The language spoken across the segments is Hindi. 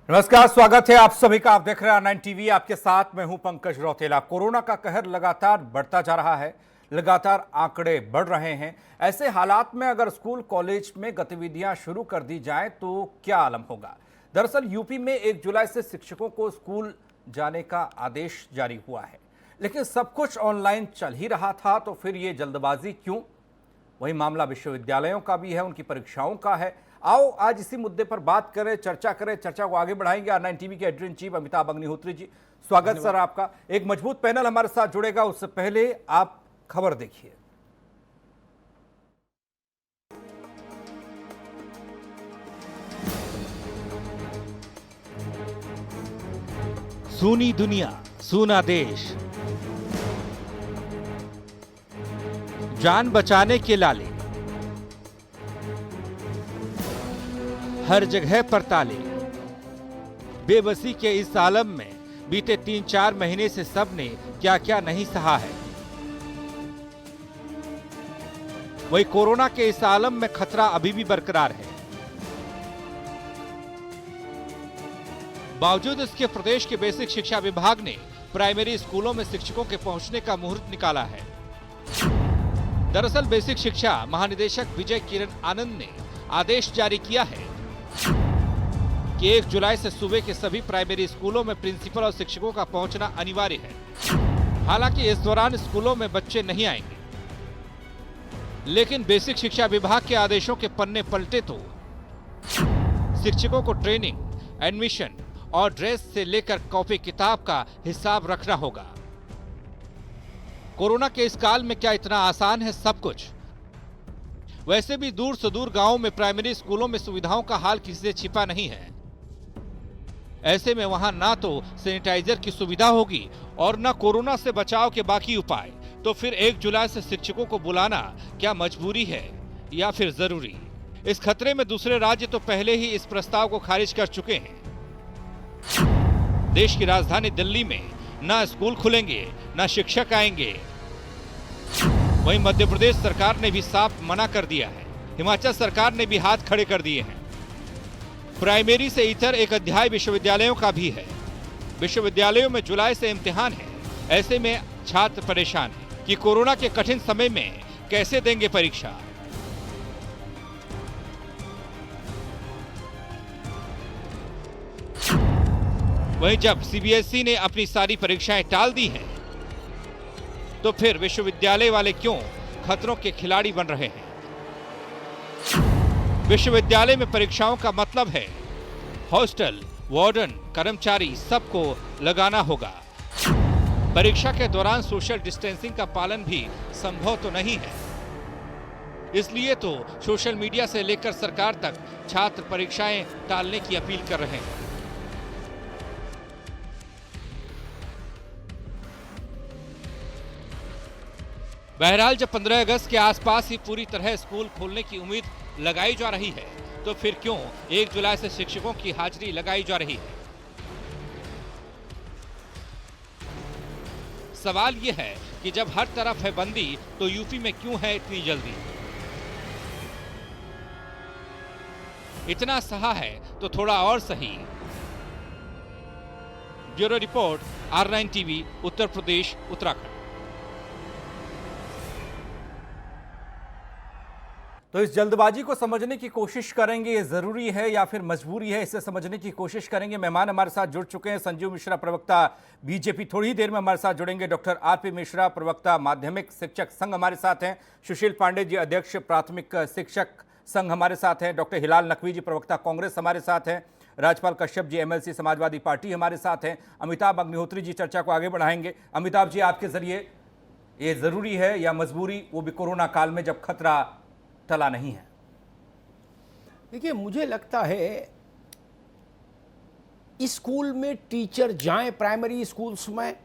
नमस्कार, स्वागत है आप सभी का। आप देख रहे हैं R9 टीवी। आपके साथ मैं हूं पंकज रौतेला। कोरोना का कहर लगातार बढ़ता जा रहा है, लगातार आंकड़े बढ़ रहे हैं। ऐसे हालात में अगर स्कूल कॉलेज में गतिविधियां शुरू कर दी जाएं तो क्या आलम होगा। दरअसल यूपी में 1 जुलाई से शिक्षकों को स्कूल जाने का आदेश जारी हुआ है, लेकिन सब कुछ ऑनलाइन चल ही रहा था, तो फिर ये जल्दबाजी क्यों। वही मामला विश्वविद्यालयों का भी है, उनकी परीक्षाओं का है। आओ आज इसी मुद्दे पर बात करें, चर्चा को आगे बढ़ाएंगे। R9 टीवी के editor in chief Amitabh Agnihotri ji, स्वागत सर आपका। एक मजबूत पैनल हमारे साथ जुड़ेगा, उससे पहले आप खबर देखिए। सूनी दुनिया, सूना देश, जान बचाने के लाले, हर जगह पर ताले। बेबसी के इस आलम में बीते 3-4 महीने से सबने क्या क्या नहीं सहा है। वही कोरोना के इस आलम में खतरा अभी भी बरकरार है। बावजूद इसके प्रदेश के बेसिक शिक्षा विभाग ने प्राइमरी स्कूलों में शिक्षकों के पहुंचने का मुहूर्त निकाला है। दरअसल बेसिक शिक्षा महानिदेशक विजय किरण आनंद ने आदेश जारी किया है कि 1 जुलाई से सूबे के सभी प्राइमरी स्कूलों में प्रिंसिपल और शिक्षकों का पहुंचना अनिवार्य है। हालांकि इस दौरान स्कूलों में बच्चे नहीं आएंगे, लेकिन बेसिक शिक्षा विभाग के आदेशों के पन्ने पलटे तो शिक्षकों को ट्रेनिंग, एडमिशन और ड्रेस से लेकर कॉपी किताब का हिसाब रखना होगा। कोरोना के इस काल में क्या इतना आसान है सब कुछ? वैसे भी दूर से दूर गांवों में प्राइमरी स्कूलों में सुविधाओं का हाल किसी से छिपा नहीं है। ऐसे में वहां ना तो सैनिटाइजर की सुविधा होगी और ना कोरोना से बचाव के बाकी उपाय। तो फिर 1 जुलाई से शिक्षकों को बुलाना क्या मजबूरी है या फिर जरूरी? इस खतरे में दूसरे राज्य तो पहले ही इस प्रस्ताव को खारिज कर चुके हैं। देश की राजधानी दिल्ली में ना स्कूल खुलेंगे, ना शिक्षक आएंगे। वहीं मध्य प्रदेश सरकार ने भी साफ मना कर दिया है। हिमाचल सरकार ने भी हाथ खड़े कर दिए हैं। प्राइमरी से इतर एक अध्याय विश्वविद्यालयों का भी है। विश्वविद्यालयों में जुलाई से इम्तिहान है। ऐसे में छात्र परेशान हैं कि कोरोना के कठिन समय में कैसे देंगे परीक्षा। वहीं जब सीबीएसई ने अपनी सारी परीक्षाएं टाल दी हैं, तो फिर विश्वविद्यालय वाले क्यों खतरों के खिलाड़ी बन रहे हैं? विश्वविद्यालय में परीक्षाओं का मतलब है हॉस्टल, वार्डन, कर्मचारी सबको लगाना होगा। परीक्षा के दौरान सोशल डिस्टेंसिंग का पालन भी संभव तो नहीं है। इसलिए तो सोशल मीडिया से लेकर सरकार तक छात्र परीक्षाएं टालने की अपील कर रहे हैं। बहरहाल जब 15 अगस्त के आसपास ही पूरी तरह स्कूल खोलने की उम्मीद लगाई जा रही है, तो फिर क्यों 1 जुलाई से शिक्षकों की हाजिरी लगाई जा रही है? सवाल यह है कि जब हर तरफ है बंदी, तो यूपी में क्यों है इतनी जल्दी? इतना सहा है तो थोड़ा और सही। Bureau report, R9 TV, Uttar Pradesh, Uttarakhand. तो इस जल्दबाजी को समझने की कोशिश करेंगे, ये जरूरी है या फिर मजबूरी है, इसे समझने की कोशिश करेंगे। मेहमान हमारे साथ जुड़ चुके हैं। संजीव मिश्रा, प्रवक्ता बीजेपी, थोड़ी ही देर में हमारे साथ जुड़ेंगे। डॉक्टर RP मिश्रा, प्रवक्ता माध्यमिक शिक्षक संघ, हमारे साथ हैं। सुशील पांडे जी, अध्यक्ष प्राथमिक शिक्षक संघ, हमारे साथ हैं। डॉक्टर हिलाल नकवी जी, प्रवक्ता कांग्रेस, हमारे साथ हैं। राजपाल कश्यप जी, MLC समाजवादी पार्टी, हमारे साथ हैं। अमिताभ अग्निहोत्री जी, चर्चा को आगे बढ़ाएंगे। अमिताभ जी, आपके जरिए, ये जरूरी है या मजबूरी, वो भी कोरोना काल में जब खतरा टला नहीं है? देखिए, मुझे लगता है स्कूल में टीचर जाएं प्राइमरी स्कूल्स में,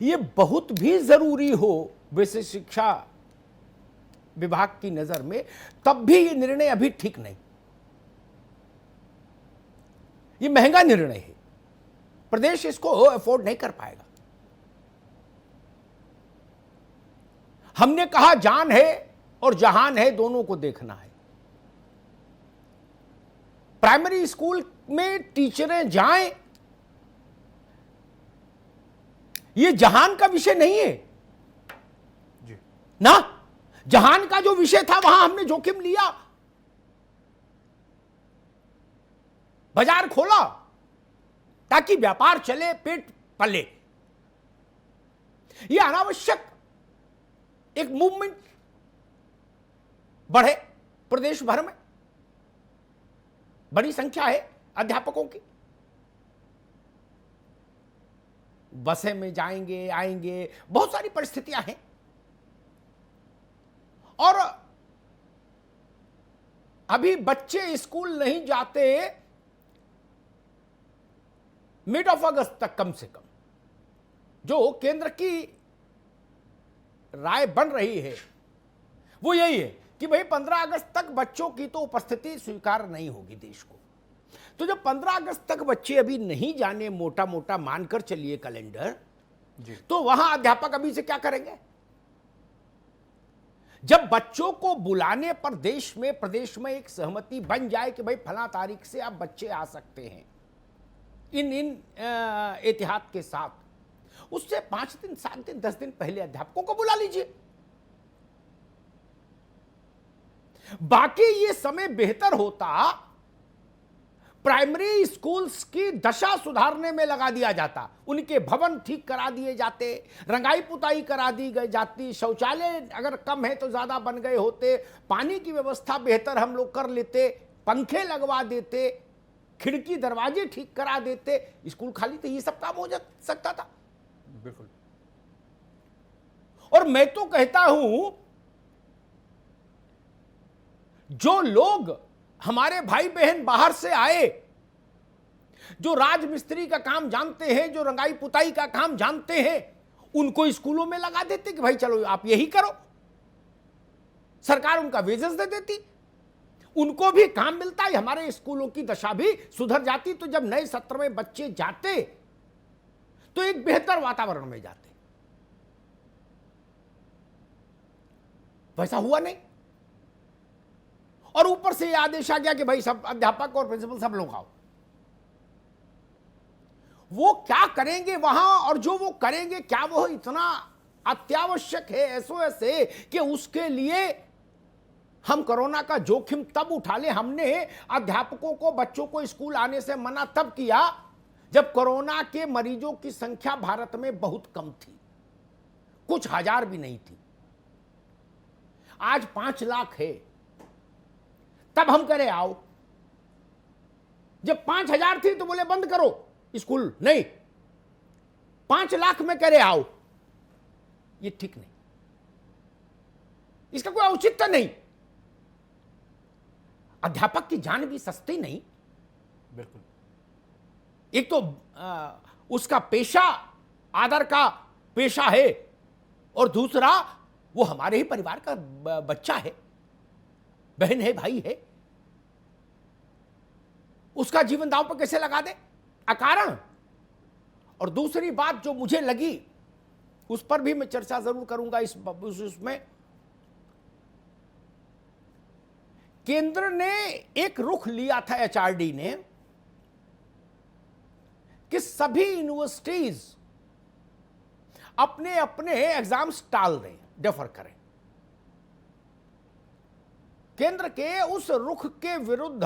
ये बहुत भी जरूरी हो बेसिक शिक्षा विभाग की नजर में, तब भी ये निर्णय अभी ठीक नहीं। ये महंगा निर्णय है, प्रदेश इसको अफोर्ड नहीं कर पाएगा। हमने कहा जान है और जहान है, दोनों को देखना है। प्राइमरी स्कूल में टीचरें जाएं, ये जहान का विषय नहीं है जी। ना। जहान का जो विषय था वहां हमने जोखिम लिया, बाजार खोला ताकि व्यापार चले, पेट पले। यह अनावश्यक एक मूवमेंट बढ़े प्रदेश भर में, बड़ी संख्या है अध्यापकों की, बसें में जाएंगे आएंगे, बहुत सारी परिस्थितियां हैं। और अभी बच्चे स्कूल नहीं जाते मिड ऑफ अगस्त तक कम से कम। जो केंद्र की राय बन रही है वो यही है कि भाई 15 अगस्त तक बच्चों की तो उपस्थिति स्वीकार नहीं होगी देश को। तो जब 15 अगस्त तक बच्चे अभी नहीं जाने, मोटा मोटा मानकर चलिए कैलेंडर, तो वहां अध्यापक अभी से क्या करेंगे? जब बच्चों को बुलाने पर देश में, प्रदेश में एक सहमति बन जाए कि भाई फला तारीख से आप बच्चे आ सकते हैं इन एहतियात के साथ, उससे 5 दिन 7 दिन 10 दिन पहले अध्यापकों को बुला लीजिए। बाकी ये समय बेहतर होता प्राइमरी स्कूल्स की दशा सुधारने में लगा दिया जाता, उनके भवन ठीक करा दिए जाते, रंगाई पुताई करा दी गई जाती, शौचालय अगर कम है तो ज्यादा बन गए होते, पानी की व्यवस्था बेहतर हम लोग कर लेते, पंखे लगवा देते, खिड़की दरवाजे ठीक करा देते, स्कूल खाली थे, ये सब काम हो जा सकता था। बिल्कुल। और मैं तो कहता हूं जो लोग हमारे भाई बहन बाहर से आए, जो राजमिस्त्री का काम जानते हैं, जो रंगाई पुताई का काम जानते हैं, उनको स्कूलों में लगा देते कि भाई चलो आप यही करो, सरकार उनका वेजेस दे देती, उनको भी काम मिलता है, हमारे स्कूलों की दशा भी सुधर जाती। तो जब नए सत्र में बच्चे जाते तो एक बेहतर वातावरण में जाते। वैसा हुआ नहीं, और ऊपर से यह आदेश आ गया कि भाई सब अध्यापक और प्रिंसिपल सब लोग आओ। वो क्या करेंगे वहां, और जो वो करेंगे क्या वो इतना अत्यावश्यक है एसओएस है कि उसके लिए हम कोरोना का जोखिम तब उठा ले? हमने अध्यापकों को, बच्चों को स्कूल आने से मना तब किया जब कोरोना के मरीजों की संख्या भारत में बहुत कम थी, कुछ हजार भी नहीं थी। आज 5 लाख है, तब हम करे आओ। जब 5,000 थी तो बोले बंद करो स्कूल, नहीं 5 लाख में करे आओ। ये ठीक नहीं, इसका कोई औचित्य नहीं। अध्यापक की जान भी सस्ती नहीं। बिल्कुल। एक तो उसका पेशा आदर का पेशा है, और दूसरा वो हमारे ही परिवार का बच्चा है, बहन है, भाई है, उसका जीवन दांव पर कैसे लगा दे अकारण? और दूसरी बात जो मुझे लगी, उस पर भी मैं चर्चा जरूर करूंगा इसमें, केंद्र ने एक रुख लिया था, एचआरडी ने, कि सभी यूनिवर्सिटीज अपने अपने एग्जाम्स टाल दें, डेफर करें। केंद्र के उस रुख के विरुद्ध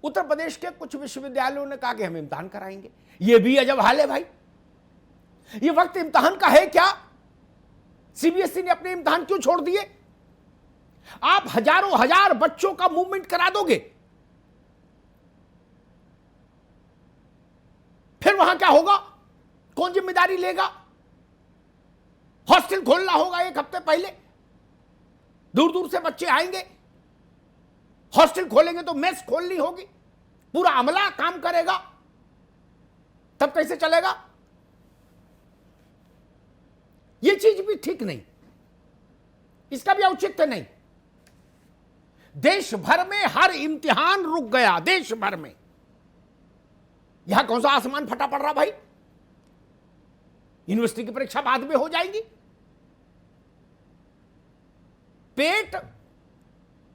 उत्तर प्रदेश के कुछ विश्वविद्यालयों ने कहा कि हम इम्तिहान कराएंगे। यह भी अजब हाल है भाई, ये वक्त इम्तिहान का है क्या? सीबीएसई ने अपने इम्तिहान क्यों छोड़ दिए? आप हजारों हजार बच्चों का मूवमेंट करा दोगे, फिर वहां क्या होगा? कौन जिम्मेदारी लेगा? हॉस्टल खोलना होगा 1 हफ्ते पहले, दूर दूर से बच्चे आएंगे, हॉस्टल खोलेंगे तो मेस खोलनी होगी, पूरा अमला काम करेगा, तब कैसे चलेगा? यह चीज भी ठीक नहीं, इसका भी औचित्य नहीं। देश भर में हर इम्तिहान रुक गया, देश भर में। यहां कौन सा आसमान फटा पड़ रहा भाई? यूनिवर्सिटी की परीक्षा बाद में हो जाएगी। पेट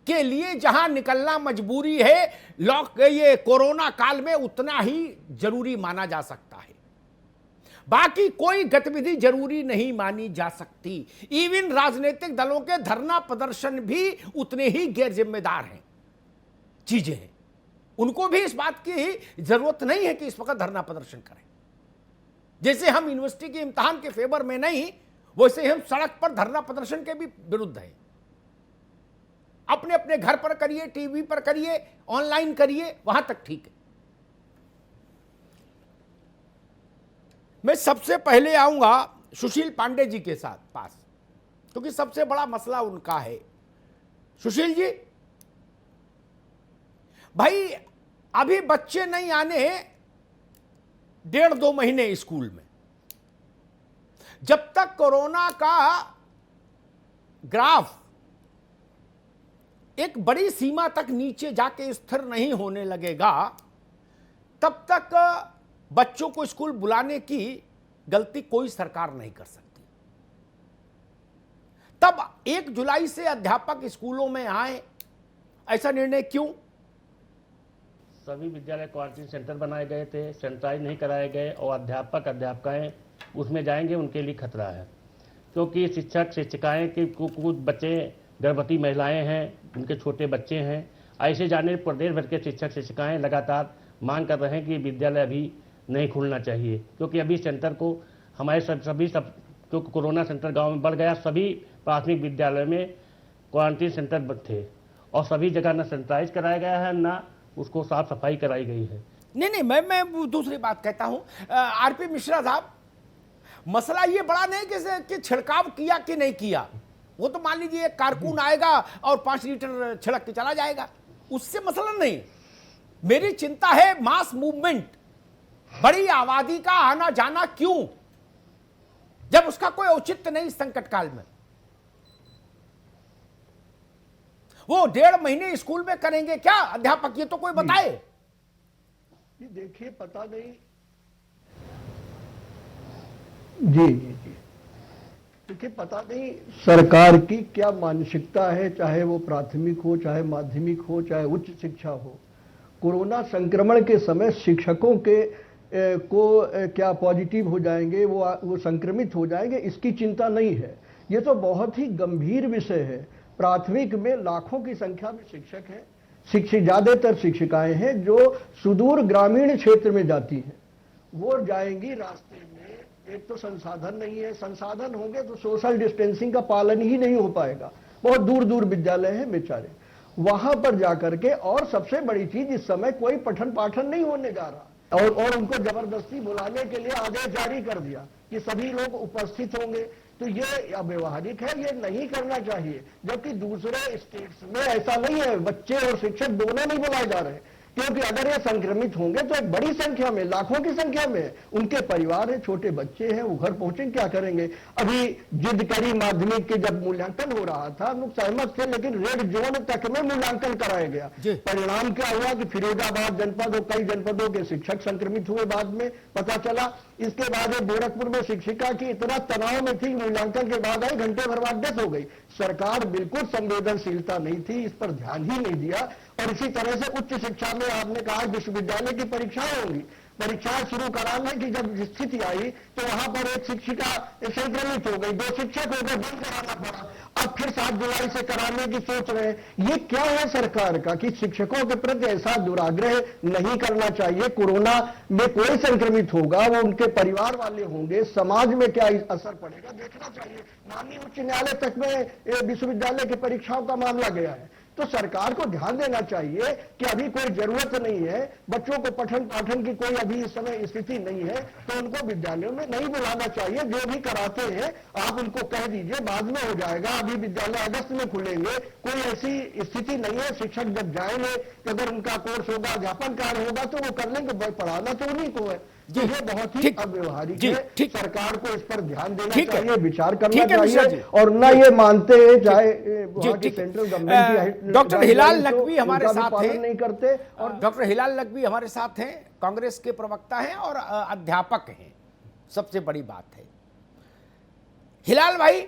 के लिए जहां निकलना मजबूरी है, ये कोरोना काल में उतना ही जरूरी माना जा सकता है। बाकी कोई गतिविधि जरूरी नहीं मानी जा सकती। इवन राजनीतिक दलों के धरना प्रदर्शन भी उतने ही गैर जिम्मेदार हैं, चीजें हैं। उनको भी इस बात की जरूरत नहीं है कि इस वक्त धरना प्रदर्शन करें। जैसे हम यूनिवर्सिटी के इम्तिहान के फेवर में नहीं, वैसे हम सड़क पर धरना प्रदर्शन के भी विरुद्ध हैं। अपने अपने घर पर करिए, टीवी पर करिए, ऑनलाइन करिए, वहां तक ठीक है। मैं सबसे पहले आऊंगा सुशील पांडे जी के साथ पास, क्योंकि सबसे बड़ा मसला उनका है। सुशील जी, भाई अभी बच्चे नहीं आने 1.5-2 महीने स्कूल में। जब तक कोरोना का ग्राफ एक बड़ी सीमा तक नीचे जाके स्थिर नहीं होने लगेगा, तब तक बच्चों को स्कूल बुलाने की गलती कोई सरकार नहीं कर सकती। तब 1 जुलाई से अध्यापक स्कूलों में आए, ऐसा निर्णय क्यों? सभी विद्यालय क्वारंटीन सेंटर बनाए गए थे, सैनिटाइज नहीं कराए गए, और अध्यापकाएं उसमें जाएंगे, उनके लिए खतरा है। क्योंकि शिक्षक शिक्षिकाएं के कुछ बच्चे गर्भवती महिलाएं हैं, उनके छोटे बच्चे हैं। ऐसे जाने प्रदेश भर के शिक्षक शिक्षिकाएं लगातार मांग कर रहे हैं कि विद्यालय अभी नहीं खुलना चाहिए, क्योंकि अभी सेंटर को हमारे क्योंकि कोरोना सेंटर गांव में बढ़ गया। सभी प्राथमिक विद्यालय में क्वारंटीन सेंटर थे और सभी जगह न सैनिटाइज कराया गया है, न उसको साफ सफाई कराई गई है। नहीं, मैं दूसरी बात कहता हूं। आरपी मिश्रा साहब, मसला ये बड़ा नहीं कि छिड़काव किया कि नहीं किया। वो तो मान लीजिए एक कारकुन आएगा और 5 लीटर छिड़क के चला जाएगा, उससे मसला नहीं। मेरी चिंता है मास मूवमेंट, बड़ी आबादी का आना जाना क्यों, जब उसका कोई औचित्य नहीं संकट काल में। वो 1.5 महीने स्कूल में करेंगे क्या अध्यापक, ये तो कोई बताए। देखिए, पता नहीं। जी, देखिए, पता नहीं सरकार की क्या मानसिकता है, चाहे वो प्राथमिक हो, चाहे माध्यमिक हो, चाहे उच्च शिक्षा हो। कोरोना संक्रमण के समय शिक्षकों के क्या पॉजिटिव हो जाएंगे, वो संक्रमित हो जाएंगे, इसकी चिंता नहीं है। ये तो बहुत ही गंभीर विषय है। प्राथमिक में लाखों की संख्या में शिक्षक हैं, ज्यादातर शिक्षिकाएं हैं जो सुदूर ग्रामीण क्षेत्र में जाती हैं। वो जाएंगी, रास्ते में एक तो संसाधन नहीं है, संसाधन होंगे तो सोशल डिस्टेंसिंग का पालन ही नहीं हो पाएगा। बहुत दूर दूर विद्यालय हैं बेचारे, वहां पर जाकर के। और सबसे बड़ी चीज, इस समय कोई पठन पाठन नहीं होने जा रहा, और उनको जबरदस्ती बुलाने के लिए आदेश जारी कर दिया कि सभी लोग उपस्थित होंगे। तो ये अव्यवहारिक है, ये नहीं करना चाहिए। जबकि दूसरे स्टेट्स में ऐसा नहीं है, बच्चे और शिक्षक दोनों नहीं बुलाए जा रहे, क्योंकि अगर ये संक्रमित होंगे तो एक बड़ी संख्या में, लाखों की संख्या में उनके परिवार है, छोटे बच्चे हैं, वो घर पहुंचे क्या करेंगे। अभी जिद करी माध्यमिक के जब मूल्यांकन हो रहा था, हम लोग सहमत थे, लेकिन रेड जोन तक में मूल्यांकन कराया गया। परिणाम क्या हुआ कि फिरोजाबाद जनपद और कई जनपदों के शिक्षक संक्रमित हुए, बाद में पता चला। इसके बाद गोरखपुर में शिक्षिका की इतना तनाव में थी, मूल्यांकन के बाद आई, घंटे भर बाद डेथ हो गई। सरकार बिल्कुल संवेदनशीलता नहीं थी, इस पर ध्यान ही नहीं दिया। और इसी तरह से उच्च शिक्षा में आपने कहा विश्वविद्यालय की परीक्षाएं होंगी, परीक्षाएं शुरू कराने की जब स्थिति आई तो वहां पर एक शिक्षिका संक्रमित हो गई, 2 शिक्षक हो गए, बंद कराना पड़ा। अब फिर 7 जुलाई से कराने की सोच रहे हैं। ये क्या है सरकार का कि शिक्षकों के प्रति ऐसा दुराग्रह नहीं करना चाहिए। कोरोना में कोई संक्रमित होगा, वो उनके परिवार वाले होंगे, समाज में क्या असर पड़ेगा देखना चाहिए। माननीय उच्च न्यायालय तक में विश्वविद्यालय की परीक्षाओं का मामला गया है। तो सरकार को ध्यान देना चाहिए कि अभी कोई जरूरत नहीं है, बच्चों को पठन पाठन की कोई अभी इस समय स्थिति नहीं है, तो उनको विद्यालयों में नहीं बुलाना चाहिए। जो भी कराते हैं आप उनको कह दीजिए, बाद में हो जाएगा, अभी विद्यालय अगस्त में खुलेंगे, कोई ऐसी स्थिति नहीं है। शिक्षक जब जाएंगे, अगर उनका कोर्स होगा, अध्यापन कार्य होगा तो वो कर लेंगे, पढ़ाना तो उन्हीं को है। ये बहुत ही अव्यवहारिक है। सरकार को इस पर ध्यान देना चाहिए, विचार करना चाहिए, और ना ये मानते हैं, चाहे सेंट्रल गवर्नमेंट की। डॉक्टर हिलाल नकवी हमारे साथ हैं, नहीं करते। और डॉक्टर हिलाल नकवी हमारे साथ हैं, कांग्रेस के प्रवक्ता हैं और अध्यापक हैं, सबसे बड़ी बात है। हिलाल भाई,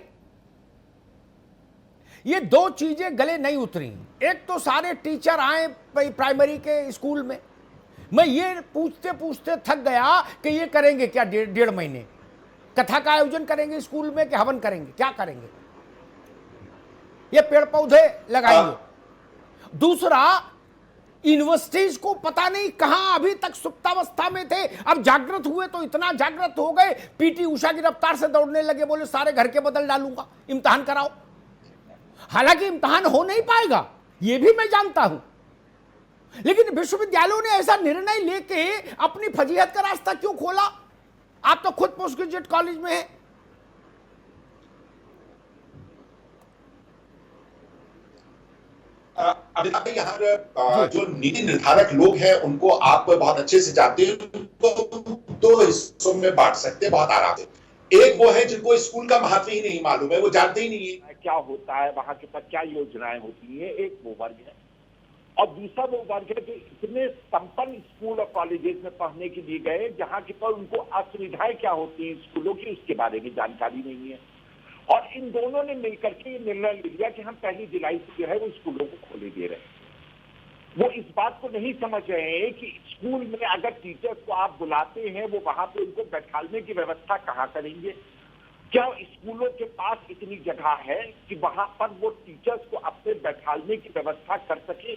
ये दो चीजें गले नहीं उतरी। एक तो सारे टीचर आए प्राइमरी के स्कूल में, मैं ये पूछते पूछते थक गया कि ये करेंगे क्या, डेढ़ महीने कथा का आयोजन करेंगे स्कूल में कि हवन करेंगे, क्या करेंगे? ये पेड़ पौधे लगाएंगे। दूसरा, यूनिवर्सिटीज को पता नहीं कहां अभी तक सुप्तावस्था में थे, अब जागृत हुए तो इतना जागृत हो गए, पीटी उषा की रफ्तार से दौड़ने लगे, बोले सारे घर के बदल डालूंगा, इम्तिहान कराओ। हालांकि इम्तिहान हो नहीं पाएगा, यह भी मैं जानता हूं, लेकिन विश्वविद्यालयों ने ऐसा निर्णय लेके अपनी फजीहत का रास्ता क्यों खोला? आप तो खुद पोस्ट ग्रेजुएट कॉलेज में हैं। अमिताभ भाई, यहाँ जो नीति निर्धारक लोग हैं उनको आप बहुत अच्छे से जानते हैं, उनको दो हिस्सों में बांट सकते हैं बहुत आराम से। एक वो है जिनको स्कूल का महत्व ही नहीं मालूम है, वो जानते ही नहीं है क्या होता है वहां के पास, क्या योजनाएं होती है। एक वो वर्ग है, और दूसरा वो वर्ग है जो इतने संपन्न स्कूल और कॉलेजेस में पढ़ने के लिए गए जहां के पर उनको असुविधाएं क्या होती हैं स्कूलों की, उसके बारे में जानकारी नहीं है। और इन दोनों ने मिलकर के ये निर्णय ले लिया कि हम 1 जुलाई से जो है वो स्कूलों को खोले दे रहे हैं। वो इस बात को नहीं समझ रहे हैं कि स्कूल में अगर टीचर्स को आप बुलाते हैं, वो वहां पे उनको बैठाने की व्यवस्था कहाँ करेंगे? क्या स्कूलों के पास इतनी जगह है कि वहां पर वो टीचर्स को अपने बैठाने की व्यवस्था कर सके?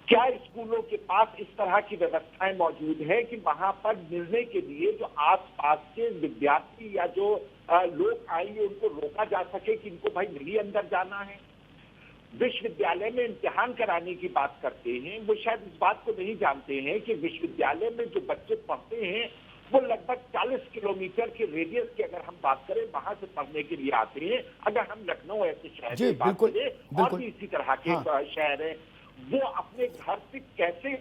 क्या स्कूलों के पास इस तरह की व्यवस्थाएं मौजूद है कि वहां पर मिलने के लिए जो आसपास के विद्यार्थी या जो लोग आएंगे उनको रोका जा सके कि इनको भाई नहीं अंदर जाना है? विश्वविद्यालय में इम्तिहान कराने की बात करते हैं, वो शायद इस बात को नहीं जानते हैं कि विश्वविद्यालय में जो बच्चे पढ़ते हैं वो लगभग 40 किलोमीटर के रेडियस की अगर हम बात करें वहां से पढ़ने के लिए आते हैं। अगर हम लखनऊ ऐसे शहर की बात करें और भी इसी तरह के शहर है, वो अपने घर से कैसे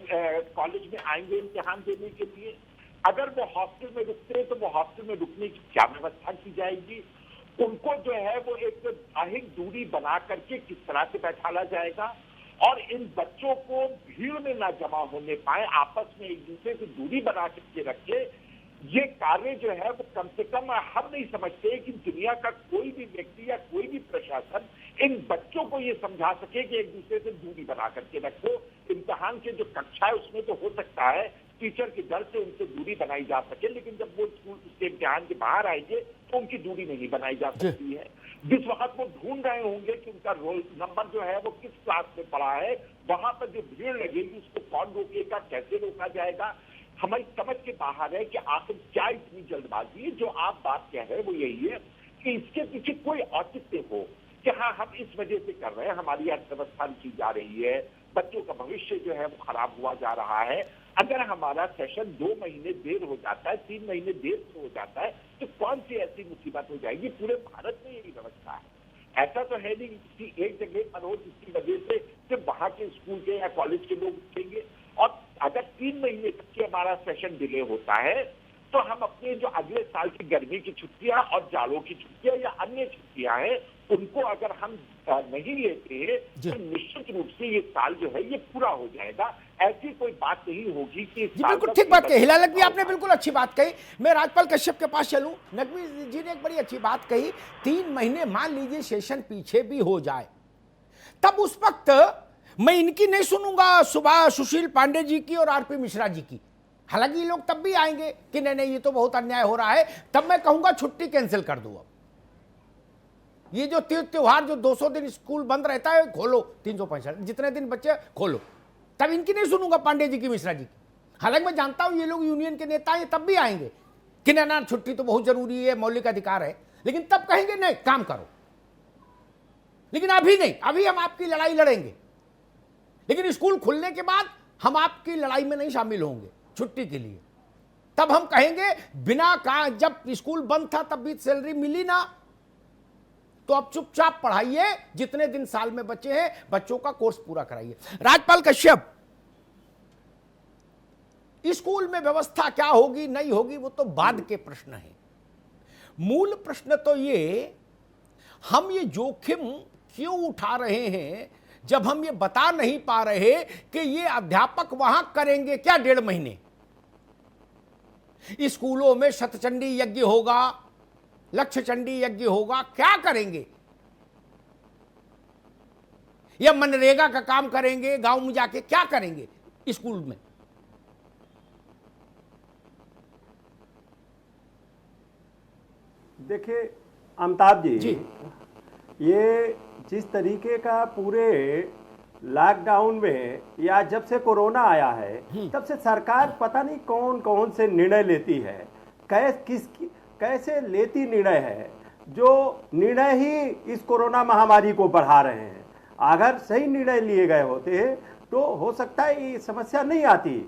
कॉलेज में आएंगे इम्तिहान देने के लिए? अगर वो हॉस्टल में रुकते हैं तो वो हॉस्टल में रुकने की क्या व्यवस्था की जाएगी? उनको जो है वो एक सामाजिक दूरी बना करके किस तरह से बैठाला जाएगा? और इन बच्चों को भीड़ में ना जमा होने पाए, आपस में एक दूसरे से दूरी बना करके रखे, ये कार्य जो है वो कम से कम हम नहीं समझते कि दुनिया का कोई भी व्यक्ति या कोई भी प्रशासन इन बच्चों को ये समझा सके कि एक दूसरे से दूरी बना करके रखो। इम्तिहान के जो कक्षा है उसमें तो हो सकता है टीचर के डर से उनसे दूरी बनाई जा सके, लेकिन जब वो स्कूल से इम्तिहान के बाहर आएंगे तो उनकी दूरी नहीं बनाई जा सकती है। जिस वक्त वो ढूंढ रहे होंगे कि उनका रोल नंबर जो है वो किस क्लास में पड़ा है, वहां पर जो भीड़ लगेगी उसको कौन रोकेगा, कैसे रोका जाएगा, हमारी समझ के बाहर है कि आखिर क्या इतनी जल्दबाजी है। जो आप बात कह रहे हैं वो यही है कि इसके पीछे कोई औचित्य हो कि हाँ हम इस वजह से कर रहे हैं, हमारी अर्थव्यवस्था की जा रही है, बच्चों का भविष्य जो है वो खराब हुआ जा रहा है। अगर हमारा सेशन 2 महीने देर हो जाता है, 3 महीने देर से हो जाता है, तो कौन सी ऐसी मुसीबत हो जाएगी? पूरे भारत में यही व्यवस्था है। ऐसा तो है नहीं किसी एक जगह पर हो जिसकी वजह से सिर्फ वहां के स्कूल के या कॉलेज के लोग उठेंगे। और अगर 3 महीने तक के हमारा सेशन डिले होता है तो हम अपने जो अगले साल की गर्मी की छुट्टियां और जाड़ों की छुट्टियां या अन्य छुट्टियां हैं उनको अगर हम नहीं लेते हैं तो निश्चित रूप से ये साल जो है ये पूरा हो जाएगा। ऐसी कोई बात नहीं होगी कि बिल्कुल ठीक बात कही हिलालक भी, आपने बिल्कुल अच्छी बात कही। मैं राजपाल कश्यप के पास चलूं। नकवी जी ने एक बड़ी अच्छी बात कही, 3 महीने मान लीजिए सेशन पीछे भी हो जाए, तब उस वक्त मैं इनकी नहीं सुनूंगा, सुबह सुशील पांडे जी की और आरपी मिश्रा जी की। हालांकि ये लोग तब भी आएंगे कि नहीं ये तो बहुत अन्याय हो रहा है, तब मैं कहूंगा छुट्टी कैंसिल कर दो। अब ये जो त्योहार जो 200 दिन स्कूल बंद रहता है खोलो, 365 जितने दिन बच्चे खोलो, तब इनकी नहीं सुनूंगा, पांडे जी की मिश्रा जी की। हालांकि मैं जानता हूं ये लोग यूनियन के नेता हैं, तब भी आएंगे कि ना छुट्टी तो बहुत जरूरी है, मौलिक अधिकार है, लेकिन तब कहेंगे नहीं काम करो। लेकिन अभी नहीं, अभी हम आपकी लड़ाई लड़ेंगे, लेकिन स्कूल खुलने के बाद हम आपकी लड़ाई में नहीं शामिल होंगे छुट्टी के लिए। तब हम कहेंगे बिना कहा, जब स्कूल बंद था तब भी सैलरी मिली ना, तो अब चुपचाप पढ़ाइए, जितने दिन साल में बचे हैं बच्चों का कोर्स पूरा कराइए। राजपाल कश्यप, स्कूल में व्यवस्था क्या होगी नहीं होगी वो तो बाद के प्रश्न है। मूल प्रश्न तो ये, हम ये जोखिम क्यों उठा रहे हैं जब हम ये बता नहीं पा रहे कि ये अध्यापक वहां करेंगे क्या 1.5 महीने? स्कूलों में शतचंडी यज्ञ होगा, लक्ष्य चंडी यज्ञ होगा, क्या करेंगे? या मनरेगा का काम करेंगे, गांव में जाके क्या करेंगे स्कूल में? देखिए अमिताभ जी, जी। ये जिस तरीके का पूरे लॉकडाउन में या जब से कोरोना आया है तब से सरकार पता नहीं कौन कौन से निर्णय लेती है, कैसे लेती निर्णय है, जो निर्णय ही इस कोरोना महामारी को बढ़ा रहे हैं। अगर सही निर्णय लिए गए होते तो हो सकता है ये समस्या नहीं आती।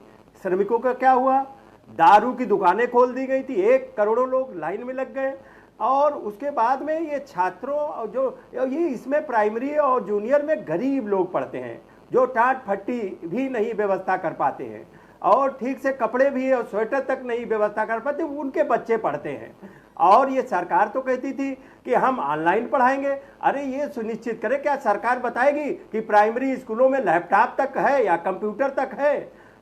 श्रमिकों का क्या हुआ? दारू की दुकानें खोल दी गई थी, 1 करोड़ लोग लाइन में लग गए, और उसके बाद में ये छात्रों जो ये इसमें प्राइमरी और जूनियर में गरीब लोग पढ़ते हैं जो टाट फट्टी भी नहीं व्यवस्था कर पाते हैं और ठीक से कपड़े भी और स्वेटर तक नहीं व्यवस्था कर पाते, उनके बच्चे पढ़ते हैं। और ये सरकार तो कहती थी कि हम ऑनलाइन पढ़ाएंगे। अरे ये सुनिश्चित करें, क्या सरकार बताएगी कि प्राइमरी स्कूलों में लैपटॉप तक है या कंप्यूटर तक है,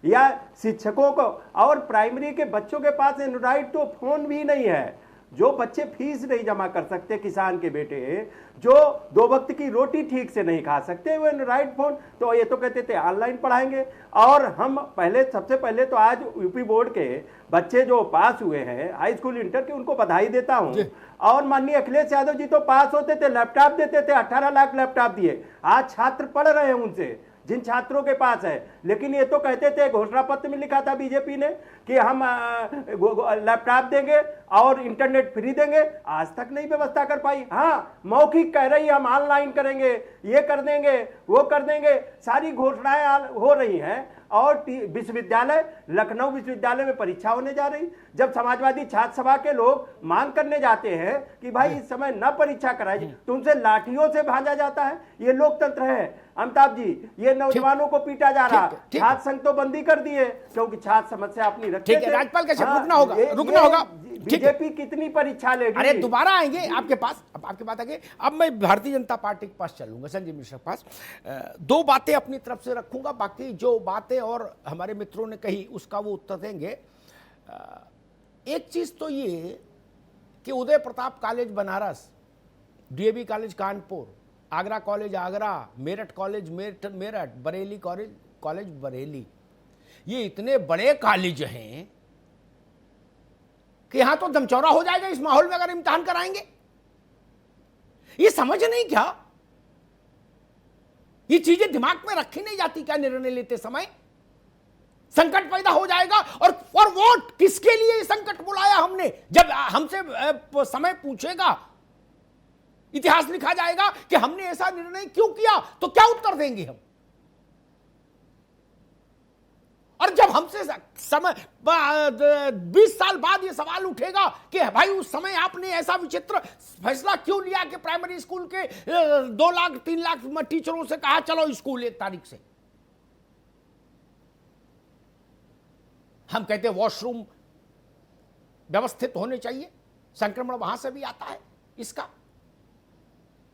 या शिक्षकों को और प्राइमरी के बच्चों के पास एंड्रॉइड तो फोन भी नहीं है। जो बच्चे फीस नहीं जमा कर सकते, किसान के बेटे जो 2 वक्त की रोटी ठीक से नहीं खा सकते, वो एंड्रॉइड फोन, तो ये तो कहते थे ऑनलाइन पढ़ाएंगे। और हम सबसे पहले तो आज यूपी बोर्ड के बच्चे जो पास हुए हैं हाई स्कूल इंटर के, उनको बधाई देता हूं। और माननीय अखिलेश यादव जी तो पास होते थे, लैपटॉप देते थे, 18 लाख लैपटॉप दिए। आज छात्र पढ़ रहे हैं उनसे, जिन छात्रों के पास है। लेकिन ये तो कहते थे, घोषणा पत्र में लिखा था बीजेपी ने कि हम लैपटॉप देंगे और इंटरनेट फ्री देंगे, आज तक नहीं व्यवस्था कर पाई। हाँ, मौखिक कह रही हम ऑनलाइन करेंगे, ये कर देंगे, वो कर देंगे, सारी घोषणाएं हो रही हैं। और विश्वविद्यालय, लखनऊ विश्वविद्यालय में परीक्षा होने जा रही, जब समाजवादी छात्र सभा के लोग मांग करने जाते हैं कि भाई इस समय न परीक्षा कराई, तो उनसे लाठियों से भाजा जाता है। ये लोकतंत्र है अमिताभ जी। ये नौजवानों को पीटा जा रहा, छात्र संघ तो बंदी कर दिए क्योंकि छात्र समस्या अपनी रखते थे। राज्यपाल का शब्द रुकना होगा। बीजेपी कितनी परीक्षा लेगी? अरे दोबारा आएंगे आपके पास, अब आपके बात आगे। अब मैं भारतीय जनता पार्टी के पास चलूंगा, संजय मिश्रा के पास। 2 बातें अपनी तरफ से रखूंगा, बाकी जो बातें और हमारे मित्रों ने कही उसका वो उत्तर देंगे। एक चीज तो ये कि Uday Pratap college Banaras, DAV college Kanpur, Agra college Agra, Meerut college Meerut, Bareilly college Bareilly, ये इतने बड़े कॉलेज हैं कि यहां तो दमचौरा हो जाएगा इस माहौल में अगर इम्तिहान कराएंगे। ये समझ नहीं क्या, ये चीजें दिमाग में रखी नहीं जाती क्या निर्णय लेते समय? संकट पैदा हो जाएगा। और वोट किसके लिए ये संकट बुलाया हमने? जब हमसे समय पूछेगा, इतिहास लिखा जाएगा कि हमने ऐसा निर्णय क्यों किया, तो क्या उत्तर देंगे हम? और जब हमसे समय 20 साल बाद ये सवाल उठेगा कि भाई उस समय आपने ऐसा विचित्र फैसला क्यों लिया कि प्राइमरी स्कूल के 2 लाख 3 लाख टीचरों से कहा चलो स्कूल 1 तारीख से। हम कहते हैं वॉशरूम व्यवस्थित होने चाहिए, संक्रमण वहां से भी आता है इसका।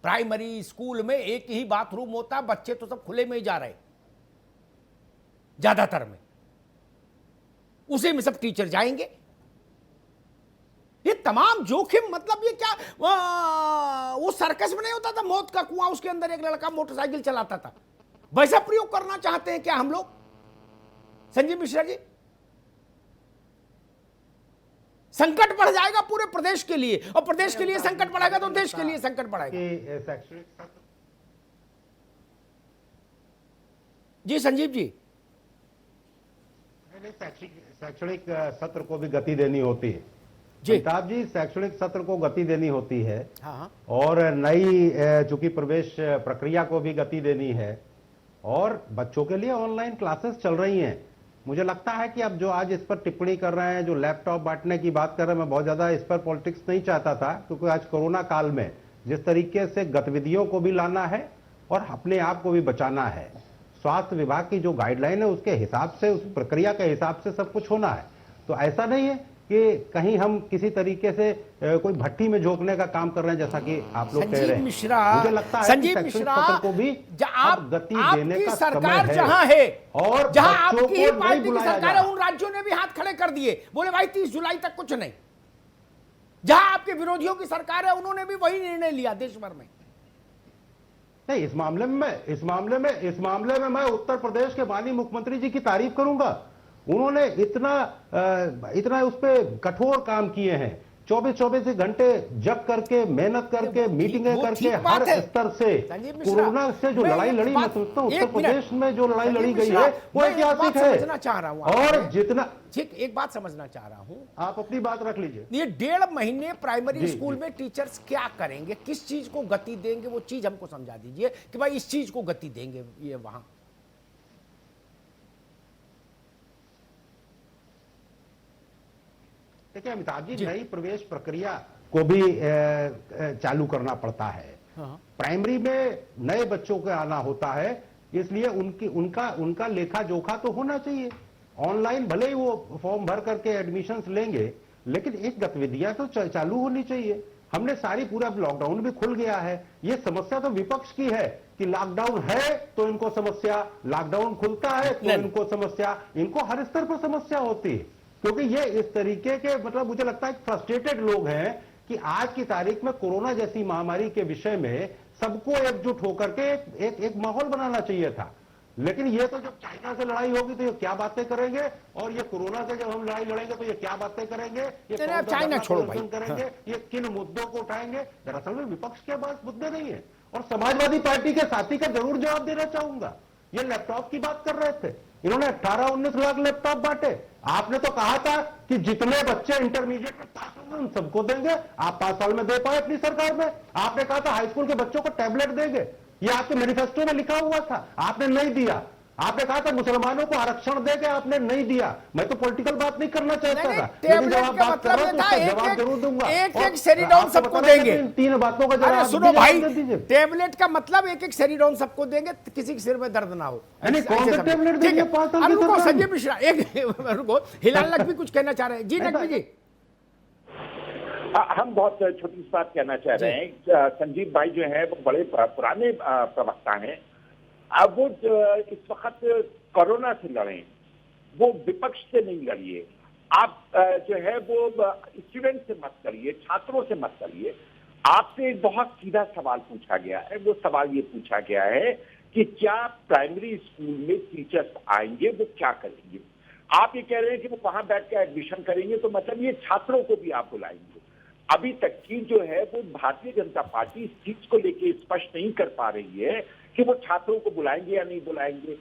प्राइमरी स्कूल में एक ही बाथरूम होता है, बच्चे तो सब खुले में ही जा रहे ज्यादातर में, उसी में सब टीचर जाएंगे। ये तमाम जोखिम, मतलब ये क्या वो सर्कस में नहीं होता था मौत का कुआं, उसके अंदर एक लड़का मोटरसाइकिल चलाता था, वैसा प्रयोग करना चाहते हैं क्या हम लोग? संजय मिश्रा जी, संकट बढ़ जाएगा पूरे प्रदेश के लिए, और प्रदेश के लिए संकट बढ़ेगा तो देश के लिए संकट बढ़ेगा। जी संजीव जी। शैक्षणिक सत्र को भी गति देनी होती है अमिताभ जी, शैक्षणिक सत्र को गति देनी होती है। हाँ। और नई चूंकि प्रवेश प्रक्रिया को भी गति देनी है, और बच्चों के लिए ऑनलाइन क्लासेस चल रही हैं। मुझे लगता है कि अब जो आज इस पर टिप्पणी कर रहे हैं, जो लैपटॉप बांटने की बात कर रहे हैं, मैं बहुत ज्यादा इस पर पॉलिटिक्स नहीं चाहता था, क्योंकि आज कोरोना काल में जिस तरीके से गतिविधियों को भी लाना है और अपने आप को भी बचाना है, स्वास्थ्य विभाग की जो गाइडलाइन है उसके हिसाब से, उस प्रक्रिया के हिसाब से सब कुछ होना है। तो ऐसा नहीं है कि कहीं हम किसी तरीके से कोई भट्टी में झोंकने का काम कर रहे हैं, जैसा कि आप लोग कह रहे हैं। मुझे लगता है कि शैक्षणिक सत्र को भी अब गति देने का सरकार समय जहां है, और जहां बच्चों आपकी ही को पार्टी नहीं की बुलाया सरकार जा है, उन राज्यों ने भी हाथ खड़े कर दिए, बोले भाई 30 जुलाई तक कुछ नहीं। जहां आपके विरोधियों की सरकार है, उन्होंने भी वही निर्णय लिया देश भर में। नहीं, इस मामले में मैं उत्तर प्रदेश के माननीय मुख्यमंत्री जी की तारीफ करूंगा। उन्होंने इतना उस पे कठोर काम किए हैं, 24 घंटे जग करके, मेहनत करके, मीटिंगें वो करके, ठीक बात हर है। स्तर से संजीव मिश्रा, कोरोना से जो मैं लड़ाई एक लड़ी, बात- मैं समझता हूँ एक उत्तर मिनट। प्रदेश में जो लड़ाई संजीव लड़ी गई मिश्रा, है वो मैं एक ऐतिहासिक बात है। समझना चाह रहा हूं और आपसे। जितना ठीक, एक बात समझना चाह रहा हूं, आप अपनी बात रख लीजिए। ये 1.5 महीने प्राइमरी जी, स्कूल जी। में टीचर्स क्या करेंगे, किस चीज को गति देंगे, वो चीज हमको समझा दीजिए कि भाई इस चीज को गति देंगे ये वहां। देखिए अमिताभ जी, नई प्रवेश प्रक्रिया को भी चालू करना पड़ता है। प्राइमरी में नए बच्चों को आना होता है, इसलिए उनका लेखा जोखा तो होना चाहिए। ऑनलाइन भले ही वो फॉर्म भर करके एडमिशन्स लेंगे, लेकिन एक गतिविधियां तो चालू होनी चाहिए। हमने सारी पूरा लॉकडाउन भी खुल गया है। ये समस्या तो विपक्ष की है कि लॉकडाउन है तो इनको समस्या, लॉकडाउन खुलता है तो इनको समस्या, इनको हर स्तर पर समस्या होती है, क्योंकि ये इस तरीके के, मतलब मुझे लगता है फ्रस्ट्रेटेड लोग हैं कि आज की तारीख में कोरोना जैसी महामारी के विषय में सबको एकजुट होकर के एक माहौल बनाना चाहिए था। लेकिन ये तो जब चाइना से लड़ाई होगी तो ये क्या बातें करेंगे, और ये कोरोना से जब हम लड़ाई लड़ेंगे तो ये क्या बातें करेंगे, ये कौन सा चाइना धरना छोड़ो प्रदर्शन भाई। करेंगे, ये किन मुद्दों को उठाएंगे। दरअसल में विपक्ष के पास मुद्दे नहीं है। और समाजवादी पार्टी के साथी का जरूर जवाब देना चाहूंगा। ये लैपटॉप की बात कर रहे थे, इन्होंने 18-19 लाख लैपटॉप बांटे। आपने तो कहा था कि जितने बच्चे इंटरमीडिएट में पास होंगे उन सबको देंगे। आप 5 साल में दे पाए अपनी सरकार में। आपने कहा था हाई स्कूल के बच्चों को टैबलेट देंगे, ये आपके मैनिफेस्टो में लिखा हुआ था, आपने नहीं दिया। आपने कहा था मुसलमानों को आरक्षण देंगे, आपने नहीं दिया। मैं तो पॉलिटिकल बात नहीं करना चाहता था, लेकिन जब आप बात कर रहे हो तो उसका जवाब जरूर दूंगा। एक सेरिडॉन सबको देंगे। इन 3 बातों का अरे जवाब सुनो भाई, दे दीजिए। टेबलेट का मतलब एक सेरिडॉन सबको देंगे, किसी के सिर में दर्द ना हो। नहीं, कौन ऐसे सा समझो। टेबलेट ठीक देंगे है। 5 साल अब की रुको सरकार संजय में? मिश्रा, एक रुको, हिलाल नकवी कुछ कहना चाह रहे हैं। जी नकवी जी। हम बहुत छोटी सी बात कहना चाह रहे हैं। संजीव भाई जो है वो बड़े पुराने प्रवक्ता हैं। अब वो इस वक्त कोरोना से लड़े, वो विपक्ष से नहीं लड़िए। आप जो है वो स्टूडेंट से मत करिए, छात्रों से मत करिए। आपसे एक बहुत सीधा सवाल पूछा गया है। वो सवाल ये पूछा गया है कि क्या प्राइमरी स्कूल में टीचर्स आएंगे, वो क्या करेंगे। आप ये कह रहे हैं कि वो वहां बैठ के एडमिशन करेंगे, तो मतलब ये छात्रों को भी आप बुलाएंगे। अभी तक की जो है वो भारतीय जनता पार्टी इस चीज को लेके स्पष्ट नहीं कर पा रही है कि वो छात्रों को बुलाएंगे या नहीं बुलाएंगे।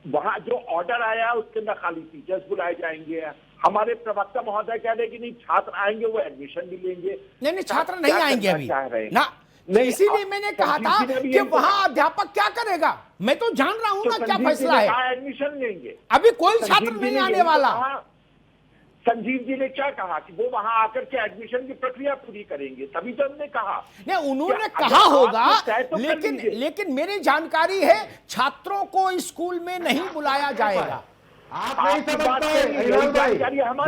वहां जो ऑर्डर आया उसके अंदर खाली टीचर्स बुलाए जाएंगे। हमारे प्रवक्ता महोदय कह रहे हैं कि नहीं, छात्र आएंगे, वो एडमिशन भी लेंगे। नहीं, छात्र नहीं आएंगे अभी ना, नहीं, इसीलिए मैंने कहा था कि वहां अध्यापक क्या करेगा। मैं तो जान रहा हूं ना क्या फैसला है। एडमिशन लेंगे, अभी कोई छात्र नहीं आने वाला। संजीव जी ने क्या कहा कि वो वहां आकर के एडमिशन की प्रक्रिया पूरी करेंगे, तभी तो हमने कहा। नहीं, उन्होंने क्या कहा अगर होगा, आपने तय तो कर लीजिए। लेकिन मेरी जानकारी है छात्रों को स्कूल में नहीं बुलाया जाएगा। आप नहीं समझ पाए हिलाल भाई,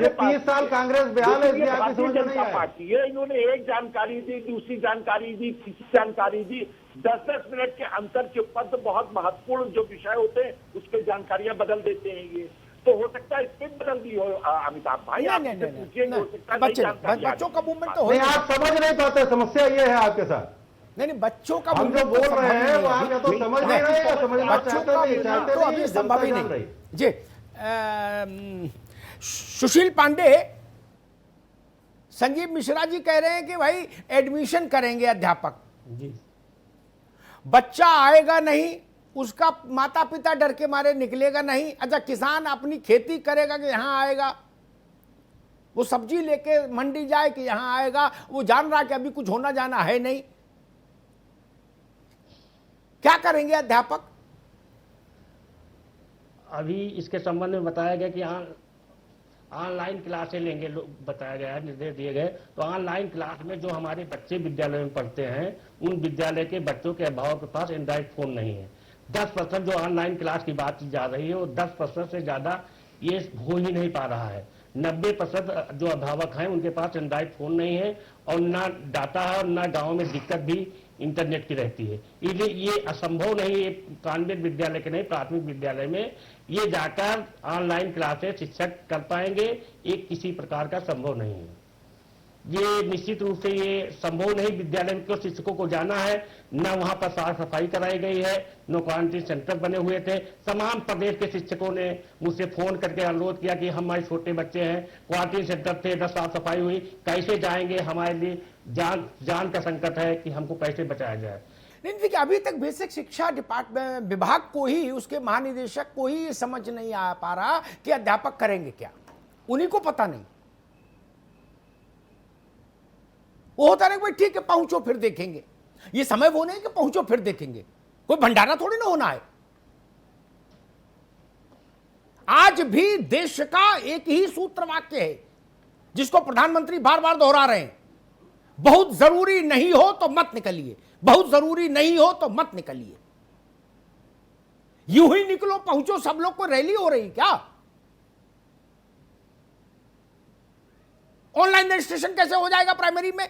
ये 30 साल कांग्रेस बेहाल है, इसलिए आपकी समझ में नहीं आया। पार्टी है, इन्होंने एक जानकारी दी, दूसरी जानकारी दी, तीसरी जानकारी दी। 10-10 मिनट के अंतर के ऊपर तो बहुत महत्वपूर्ण जो विषय होते हैं उसके जानकारियां बदल देते हैं। ये तो हो सकता है स्पिन बदल दी हो अमिताभ भाई। बच्चों का मूवमेंट तो हो, आप समझ नहीं पाते, समस्या ये है आपके साथ। नहीं, बच्चों का हम जो बोल रहे हैं वो आप या तो समझ नहीं रहे या समझना चाहते तो अभी संभव ही नहीं। जी सुशील पांडे, संजीव मिश्रा जी कह रहे हैं कि भाई एडमिशन करेंगे अध्यापक जी, बच्चा आएगा नहीं, उसका माता पिता डर के मारे निकलेगा नहीं। अच्छा, किसान अपनी खेती करेगा कि यहां आएगा, वो सब्जी लेके मंडी जाए कि यहां आएगा, वो जान रहा कि अभी कुछ होना जाना है नहीं। क्या करेंगे अध्यापक? अभी इसके संबंध में बताया गया कि ऑनलाइन क्लासें लेंगे, बताया गया है, निर्देश दिए गए। तो ऑनलाइन क्लास में जो हमारे बच्चे विद्यालय में पढ़ते हैं, उन विद्यालय के बच्चों के अभिभावक के पास एंड्रॉइड फोन नहीं है। 10% जो ऑनलाइन क्लास की बात की जा रही है वो 10% से ज्यादा ये हो ही नहीं पा रहा है। 90% जो अभिभावक हैं उनके पास एंड्रॉइड फोन नहीं है, और ना डाटा है और ना गाँव में दिक्कत भी इंटरनेट की रहती है। इसलिए ये असंभव नहीं है कॉन्वेंट विद्यालय के नहीं, प्राथमिक विद्यालय में ये जाकर ऑनलाइन क्लासेस शिक्षक कर पाएंगे, एक किसी प्रकार का संभव नहीं है। ये निश्चित रूप से ये संभव नहीं। विद्यालय में शिक्षकों को जाना है, न वहां पर साफ सफाई कराई गई है, न क्वारंटीन सेंटर बने हुए थे। तमाम प्रदेश के शिक्षकों ने मुझसे फोन करके अनुरोध किया कि हमारे छोटे बच्चे हैं, क्वारंटीन सेंटर थे, न साफ सफाई हुई, कैसे जाएंगे, हमारे लिए जान का संकट है कि हमको कैसे बचाया जाए। नहीं देखिए, अभी तक बेसिक शिक्षा डिपार्टमेंट विभाग को ही, उसके महानिदेशक को ही समझ नहीं आ पा रहा कि अध्यापक करेंगे क्या। उन्हीं को पता नहीं। वो होता है भाई ठीक है, पहुंचो फिर देखेंगे। ये समय वो नहीं कि पहुंचो फिर देखेंगे, कोई भंडारा थोड़ी ना होना है। आज भी देश का एक ही सूत्र वाक्य है जिसको प्रधानमंत्री बार बार दोहरा रहे हैं, बहुत जरूरी नहीं हो तो मत निकलिए, बहुत जरूरी नहीं हो तो मत निकलिए। यूं ही निकलो पहुंचो, सब लोग को रैली हो रही क्या? ऑनलाइन रजिस्ट्रेशन कैसे हो जाएगा प्राइमरी में?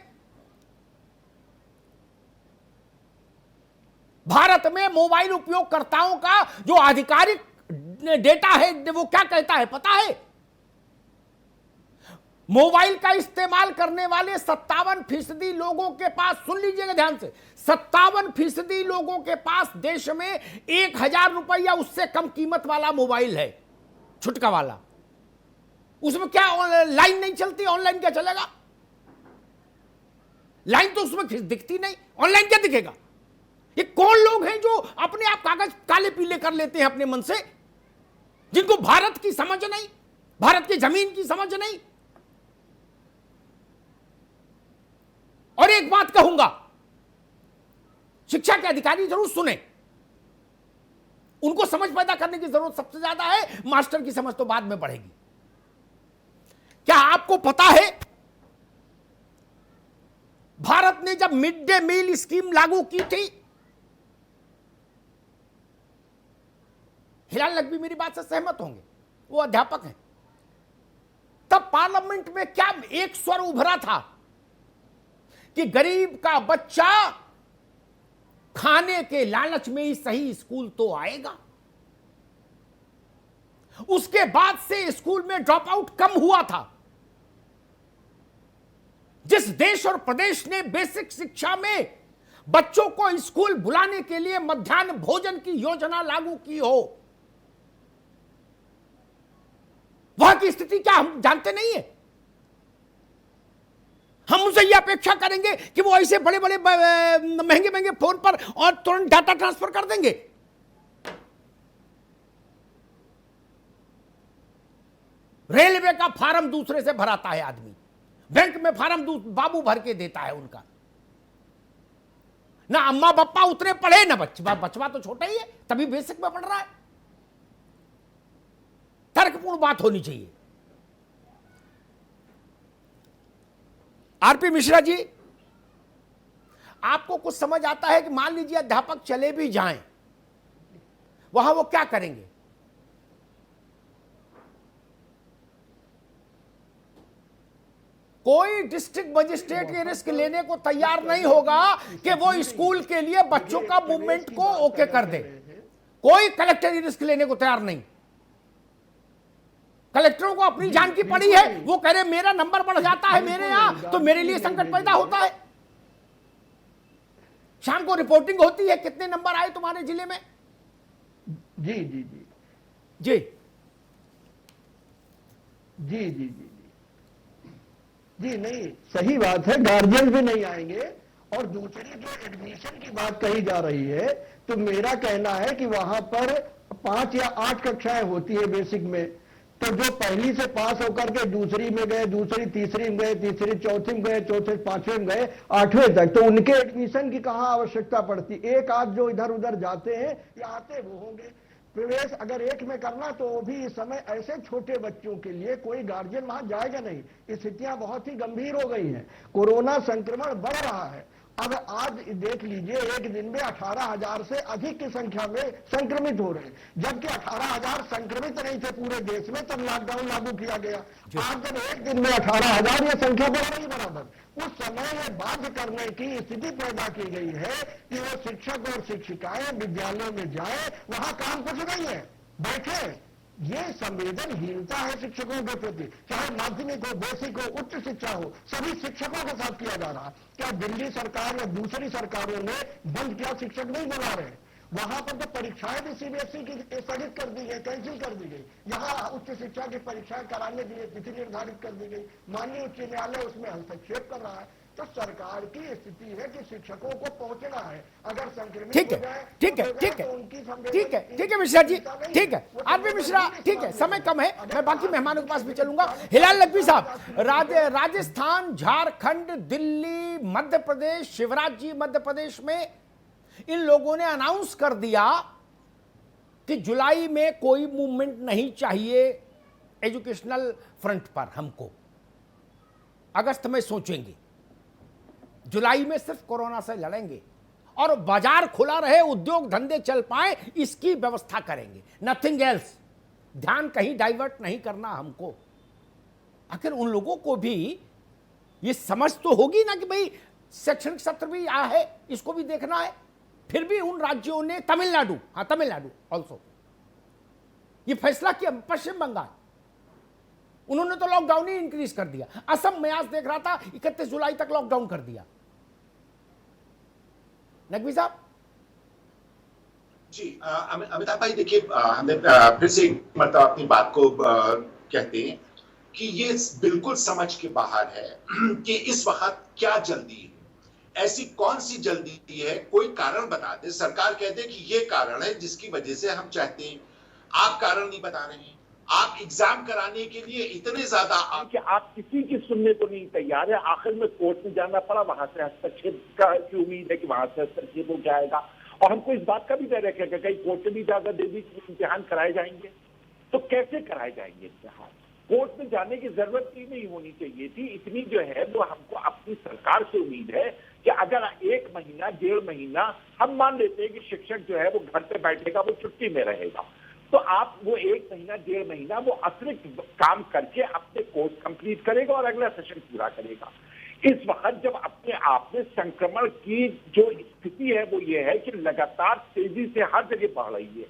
भारत में मोबाइल उपयोगकर्ताओं का जो आधिकारिक डेटा है वो क्या कहता है पता है? मोबाइल का इस्तेमाल करने वाले 57% लोगों के पास, सुन लीजिएगा ध्यान से, 57% लोगों के पास देश में 1000 रुपया उससे कम कीमत वाला मोबाइल है, छुटका वाला। उसमें क्या लाइन नहीं चलती? ऑनलाइन क्या चलेगा? लाइन तो उसमें दिखती नहीं, ऑनलाइन क्या दिखेगा? ये कौन लोग हैं जो अपने आप कागज काले पीले कर लेते हैं अपने मन से, जिनको भारत की समझ नहीं, भारत की जमीन की समझ नहीं। और एक बात कहूंगा, शिक्षा के अधिकारी जरूर सुने, उनको समझ पैदा करने की जरूरत सबसे ज्यादा है, मास्टर की समझ तो बाद में बढ़ेगी। क्या आपको पता है भारत ने जब मिड डे मील स्कीम लागू की थी, हिलाल नकवी मेरी बात से सहमत होंगे, वो अध्यापक हैं, तब पार्लियामेंट में क्या एक स्वर उभरा था कि गरीब का बच्चा खाने के लालच में ही सही स्कूल तो आएगा। उसके बाद से स्कूल में ड्रॉप आउट कम हुआ था। जिस देश और प्रदेश ने बेसिक शिक्षा में बच्चों को स्कूल बुलाने के लिए मध्याह्न भोजन की योजना लागू की हो, वहां की स्थिति क्या हम जानते नहीं है? हम उनसे यह अपेक्षा करेंगे कि वो ऐसे बड़े बड़े महंगे महंगे फोन पर और तुरंत डाटा ट्रांसफर कर देंगे? रेलवे का फार्म दूसरे से भराता है आदमी, बैंक में फार्म बाबू भर के देता है उनका। ना अम्मा बप्पा उतने पढ़े, ना बचवा तो छोटा ही है, तभी बेसिक में पढ़ रहा है। तर्कपूर्ण बात होनी चाहिए। आरपी मिश्रा जी, आपको कुछ समझ आता है कि मान लीजिए अध्यापक चले भी जाएं, वहां वो क्या करेंगे? कोई डिस्ट्रिक्ट मजिस्ट्रेट ये रिस्क लेने को तैयार नहीं होगा कि वो स्कूल के लिए बच्चों का मूवमेंट को ओके कर दे। कोई कलेक्टर ये रिस्क लेने को तैयार नहीं। कलेक्टरों को अपनी जान की पड़ी है, वो कह रहे मेरा नंबर बढ़ जाता है मेरे यहां तो मेरे लिए संकट पैदा होता है। शाम को रिपोर्टिंग होती है, कितने नंबर आए तुम्हारे जिले में? जी जी जी जी जी जी जी जी नहीं, सही बात है, गार्जियन भी नहीं आएंगे। और दूसरी जो एडमिशन की बात कही जा रही है, तो मेरा कहना है कि वहां पर 5 या 8 कक्षाएं होती है बेसिक में, तो जो पहली से पास होकर के दूसरी में गए, दूसरी तीसरी में गए, तीसरी चौथी में गए, चौथे पांचवें में गए, 8वें तक, तो उनके एडमिशन की कहां आवश्यकता पड़ती? एक आध जो इधर उधर जाते हैं या आते वो होंगे। प्रवेश अगर एक में करना तो भी इस समय ऐसे छोटे बच्चों के लिए कोई गार्जियन वहां जाएगा नहीं। स्थितियां बहुत ही गंभीर हो गई हैं, कोरोना संक्रमण बढ़ रहा है। अब आज देख लीजिए, एक दिन में 18,000 से अधिक की संख्या में संक्रमित हो रहे हैं, जबकि 18,000 संक्रमित नहीं थे पूरे देश में, तब लॉकडाउन लागू किया गया। आज जब एक दिन में 18,000 ये संख्या बढ़ रही बराबर, उस समय ये बाध्य करने की स्थिति पैदा की गई है कि वो शिक्षक और शिक्षिकाएं विद्यालयों में जाए, वहां काम कुछ नहीं है, बैठे ये संवेदनहीनता है शिक्षकों के प्रति, चाहे माध्यमिक हो, बेसिक हो, उच्च शिक्षा हो, सभी शिक्षकों के साथ किया जा रहा है। क्या दिल्ली सरकार या दूसरी सरकारों ने बंद किया, शिक्षक नहीं बुला रहे? वहां पर तो परीक्षाएं भी सीबीएसई की स्थगित कर दी गई, कैंसिल कर दी गई। यहाँ उच्च शिक्षा की परीक्षाएं कराने के लिए तिथि निर्धारित कर दी गई। माननीय उच्च न्यायालय उसमें हस्तक्षेप कर रहा है। तो सरकार की स्थिति है कि शिक्षकों को पहुंचना है, अगर संक्रमित ठीक है, हो जाए ठीक है, तो ठीक है, उनकी ठीक है, ठीक है मिश्रा जी, ठीक है, आरपी मिश्रा, ठीक है, समय कम है, मैं बाकी मेहमानों के पास भी चलूंगा। हिलाल नकवी साहब, राजस्थान, झारखंड, दिल्ली, मध्य प्रदेश, शिवराज जी मध्य प्रदेश में इन लोगों ने अनाउंस कर दिया कि जुलाई में कोई मूवमेंट नहीं चाहिए एजुकेशनल फ्रंट पर, हमको अगस्त में सोचेंगे, जुलाई में सिर्फ कोरोना से लड़ेंगे और बाजार खुला रहे, उद्योग धंधे चल पाए, इसकी व्यवस्था करेंगे, नथिंग एल्स। ध्यान कहीं डाइवर्ट नहीं करना हमको। आखिर उन लोगों को भी ये समझ तो होगी ना कि भाई शैक्षणिक सत्र भी आया है, इसको भी देखना है। फिर भी उन राज्यों ने, तमिलनाडु, हाँ तमिलनाडु ऑल्सो, ये फैसला किया। पश्चिम बंगाल, उन्होंने तो लॉकडाउन ही इंक्रीज कर दिया। असम में आज देख रहा था 31 जुलाई तक लॉकडाउन कर दिया। नकवी साहब जी, अमिताभ भाई देखिए, हमने फिर से एक मतलब अपनी बात को कहते हैं कि ये बिल्कुल समझ के बाहर है कि इस वक्त क्या जल्दी है। ऐसी कौन सी जल्दी है, कोई कारण बता दे, सरकार कह दे कि ये कारण है जिसकी वजह से हम चाहते हैं। आप कारण नहीं बता रहे हैं। आप एग्जाम कराने के लिए इतने ज्यादा कि आप किसी की सुनने को नहीं तैयार है। आखिर में कोर्ट में जाना पड़ा, वहां से हस्तक्षेप की उम्मीद है कि वहां से हस्तक्षेप हो जाएगा। और हमको इस बात का भी डर है कि कहीं कोर्ट ने भी इजाजत दे दी कि इम्तिहान कराए जाएंगे, तो कैसे कराए जाएंगे इम्तिहान? कोर्ट में जाने की जरूरत ही नहीं होनी चाहिए थी। इतनी जो है वो हमको अपनी सरकार से उम्मीद है कि अगर 1 महीना 1.5 महीना हम मान लेते हैं कि शिक्षक जो है वो घर पे बैठेगा, वो छुट्टी में रहेगा, तो आप वो 1 महीना 1.5 महीना वो अतिरिक्त काम करके अपने कोर्स कंप्लीट करेगा और अगला सेशन पूरा करेगा। इस वक्त जब अपने आप में संक्रमण की जो स्थिति है वो ये है कि लगातार तेजी से हर जगह बढ़ रही है,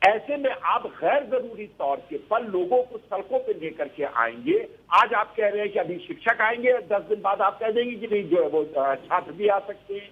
ऐसे में आप गैर जरूरी तौर के पर लोगों को सड़कों पे लेकर के आएंगे। आज आप कह रहे हैं कि अभी शिक्षक आएंगे, 10 दिन बाद आप कह देंगे कि नहीं जो है वो छात्र भी आ सकते हैं।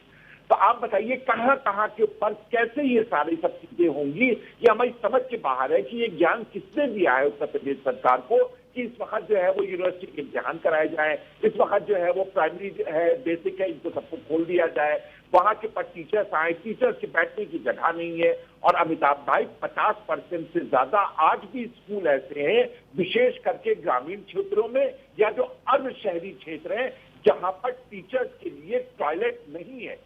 तो आप बताइए कहां कहां के ऊपर कैसे ये सारी सब चीजें होंगी? ये हमारी समझ के बाहर है कि ये ज्ञान किसने दिया है उत्तर प्रदेश सरकार को कि इस वक्त जो है वो यूनिवर्सिटी के इम्तिहान कराए जाए, इस वक्त जो है वो प्राइमरी है, बेसिक है, इनको सबको खोल दिया जाए, वहां के पर टीचर्स आए, टीचर्स के बैठने की जगह नहीं है। और अमिताभ भाई 50% से ज्यादा आज भी स्कूल ऐसे हैं, विशेष करके ग्रामीण क्षेत्रों में या जो अर्ध शहरी क्षेत्र हैं, जहां पर टीचर्स के लिए टॉयलेट नहीं है।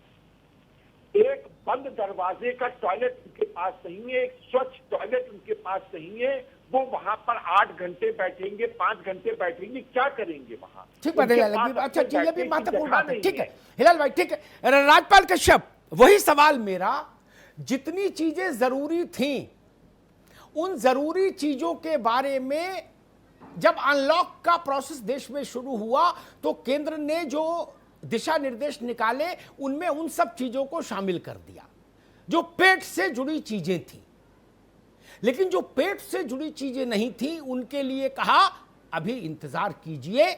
एक बंद दरवाजे का टॉयलेट उनके पास नहीं है, एक स्वच्छ टॉयलेट उनके पास नहीं है। वो वहां पर 8 घंटे बैठेंगे, 5 घंटे बैठेंगे, क्या करेंगे वहां? ठीक बात है, अच्छा जी, ये भी महत्वपूर्ण बात है। ठीक है हिलाल भाई, ठीक है। राजपाल कश्यप, वही सवाल मेरा, जितनी चीजें जरूरी थी उन जरूरी चीजों के बारे में जब अनलॉक का प्रोसेस देश में शुरू हुआ तो केंद्र ने जो दिशा निर्देश निकाले उनमें उन सब चीजों को शामिल कर दिया जो पेट से जुड़ी चीजें थी। लेकिन जो पेट से जुड़ी चीजें नहीं थी उनके लिए कहा अभी इंतजार कीजिए,